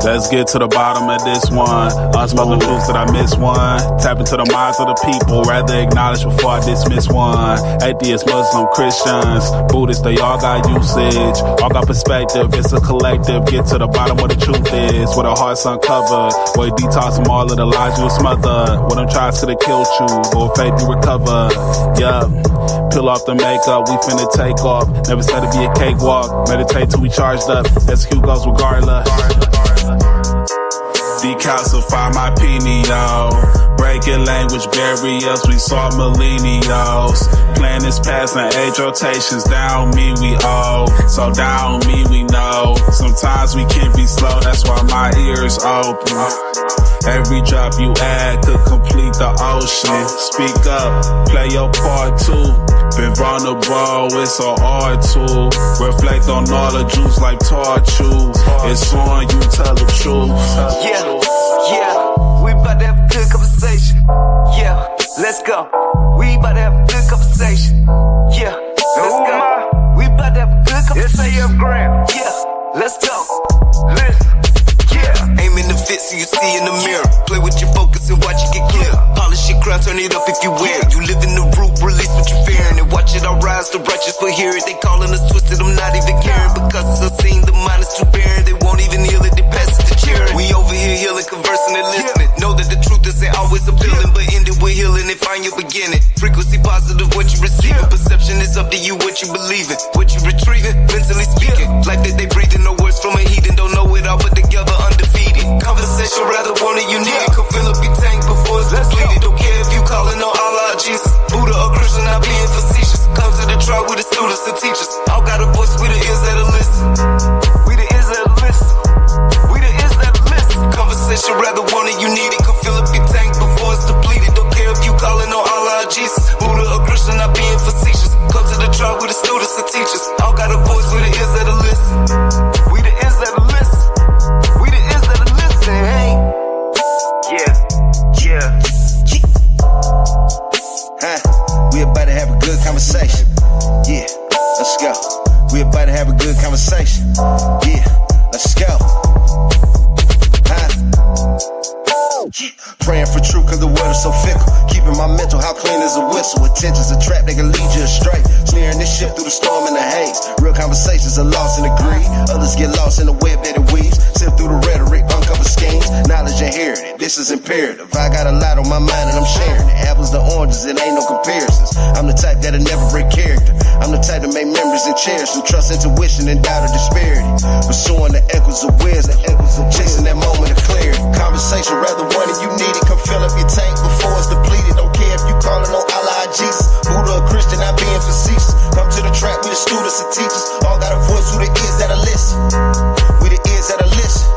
Let's get to the bottom of this one. Unspoken truths that I miss one. Tap into the minds of the people. Rather acknowledge before I dismiss one. Atheists, Muslim, Christians, Buddhists, they all got usage. All got perspective. It's a collective. Get to the bottom where the truth is. Where the heart's uncovered. Where you detox from all of the lies you smothered. When them tries to kill you. Or faith you recover. Yeah. Peel off the makeup. We finna take off. Never said it'd be a cakewalk. Meditate till we charged up. Execute goals regardless. Decalcify my pineal. Breaking language barriers, we saw millennials. Planets passing age rotations, down me we owe. So down me we know. Sometimes we can't be slow, that's why my ears open. Every drop you add could complete the ocean. Speak up, play your part too. Been vulnerable, it's so hard to reflect on all the juice like taught you. It's on you, tell the truth. Yeah, we about to have a good conversation. Yeah, let's go. We about to have a good conversation. Yeah, let's go. We about to have a good conversation. Yeah, let's go. Listen. Yeah, aim in the fit so you see in the mirror. Play with your focus and watch it get clear. Polish your crown, turn it up if you wear it. You live in the root, release what you're fearing. And watch it all rise, the righteous will hear it. They calling us twisted, I'm not even caring. Because it's unseen, the mind is too barren. They won't even heal it, they pass it to cheering. We over here healing, conversing and listening. Know that the truth isn't always appealing, but end it with healing and find your beginning. Frequency positive, what you receiving. Perception is up to you, what you believing. What you retrieving, mentally speaking. Life that they breathing, no words from a heathen. Don't know it all, but together undefeated. Conversation rather want it, you need it. Come fill up your tank before it's depleted. Don't care if you calling on Allah, Jesus, Buddha or Christian, not being facetious. Come to the tribe with the students and teachers. All got a voice, we the ears that'll listen. We the ears that'll listen. We the ears that'll listen. Conversation rather want it, you need it. Come fill up your tank before it's depleted. Don't care if you calling on Allah, Jesus, Buddha or Christian, not being facetious. Come to the tribe with the students and teachers. All got a voice, we the ears that'll listen. We the ears that'll listen. We the ears that'll listen, hey. Yeah. We about to have a good conversation. Yeah, let's go. We about to have a good conversation. Yeah, let's go. Praying for truth cause the world is so fickle. Keeping my mental how clean as a whistle. Attention's a trap, they can lead you astray. Smearing this shit through the storm and the haze. Real conversations are lost in the greed. Others get lost in the web that it weaves. Sift through the rhetoric, uncover schemes. Knowledge inherited, this is imperative. I got a lot on my mind and I'm sharing it. Apples to oranges, it ain't no comparisons. I'm the type that'll never break character. I'm the type to make memories and cherish them. Trust intuition and doubt of disparity. Pursuing the echoes of wisdom. Chasing that moment of clarity. Conversation rather one and you need it. Come fill up your tank before it's depleted. Don't care if you calling on Allah, Jesus, Buddha or Christian, not being facetious. Come to the track with the students and teachers. All got a voice, who the ears that'll listen. We the ears that'll listen.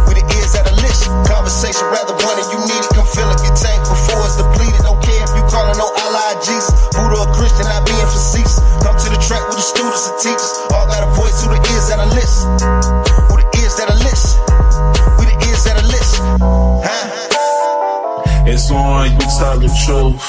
We the ears that'll listen. Conversation rather one and you need it. Come fill up your tank before it's depleted. Don't care if you calling on Allah, Jesus, Buddha or Christian, not being facetious. Come to the track with the students and teachers. All got a voice, who the ears that'll listen. Who the ears that'll listen. We the ears that'll listen. It's on you, tell the truth.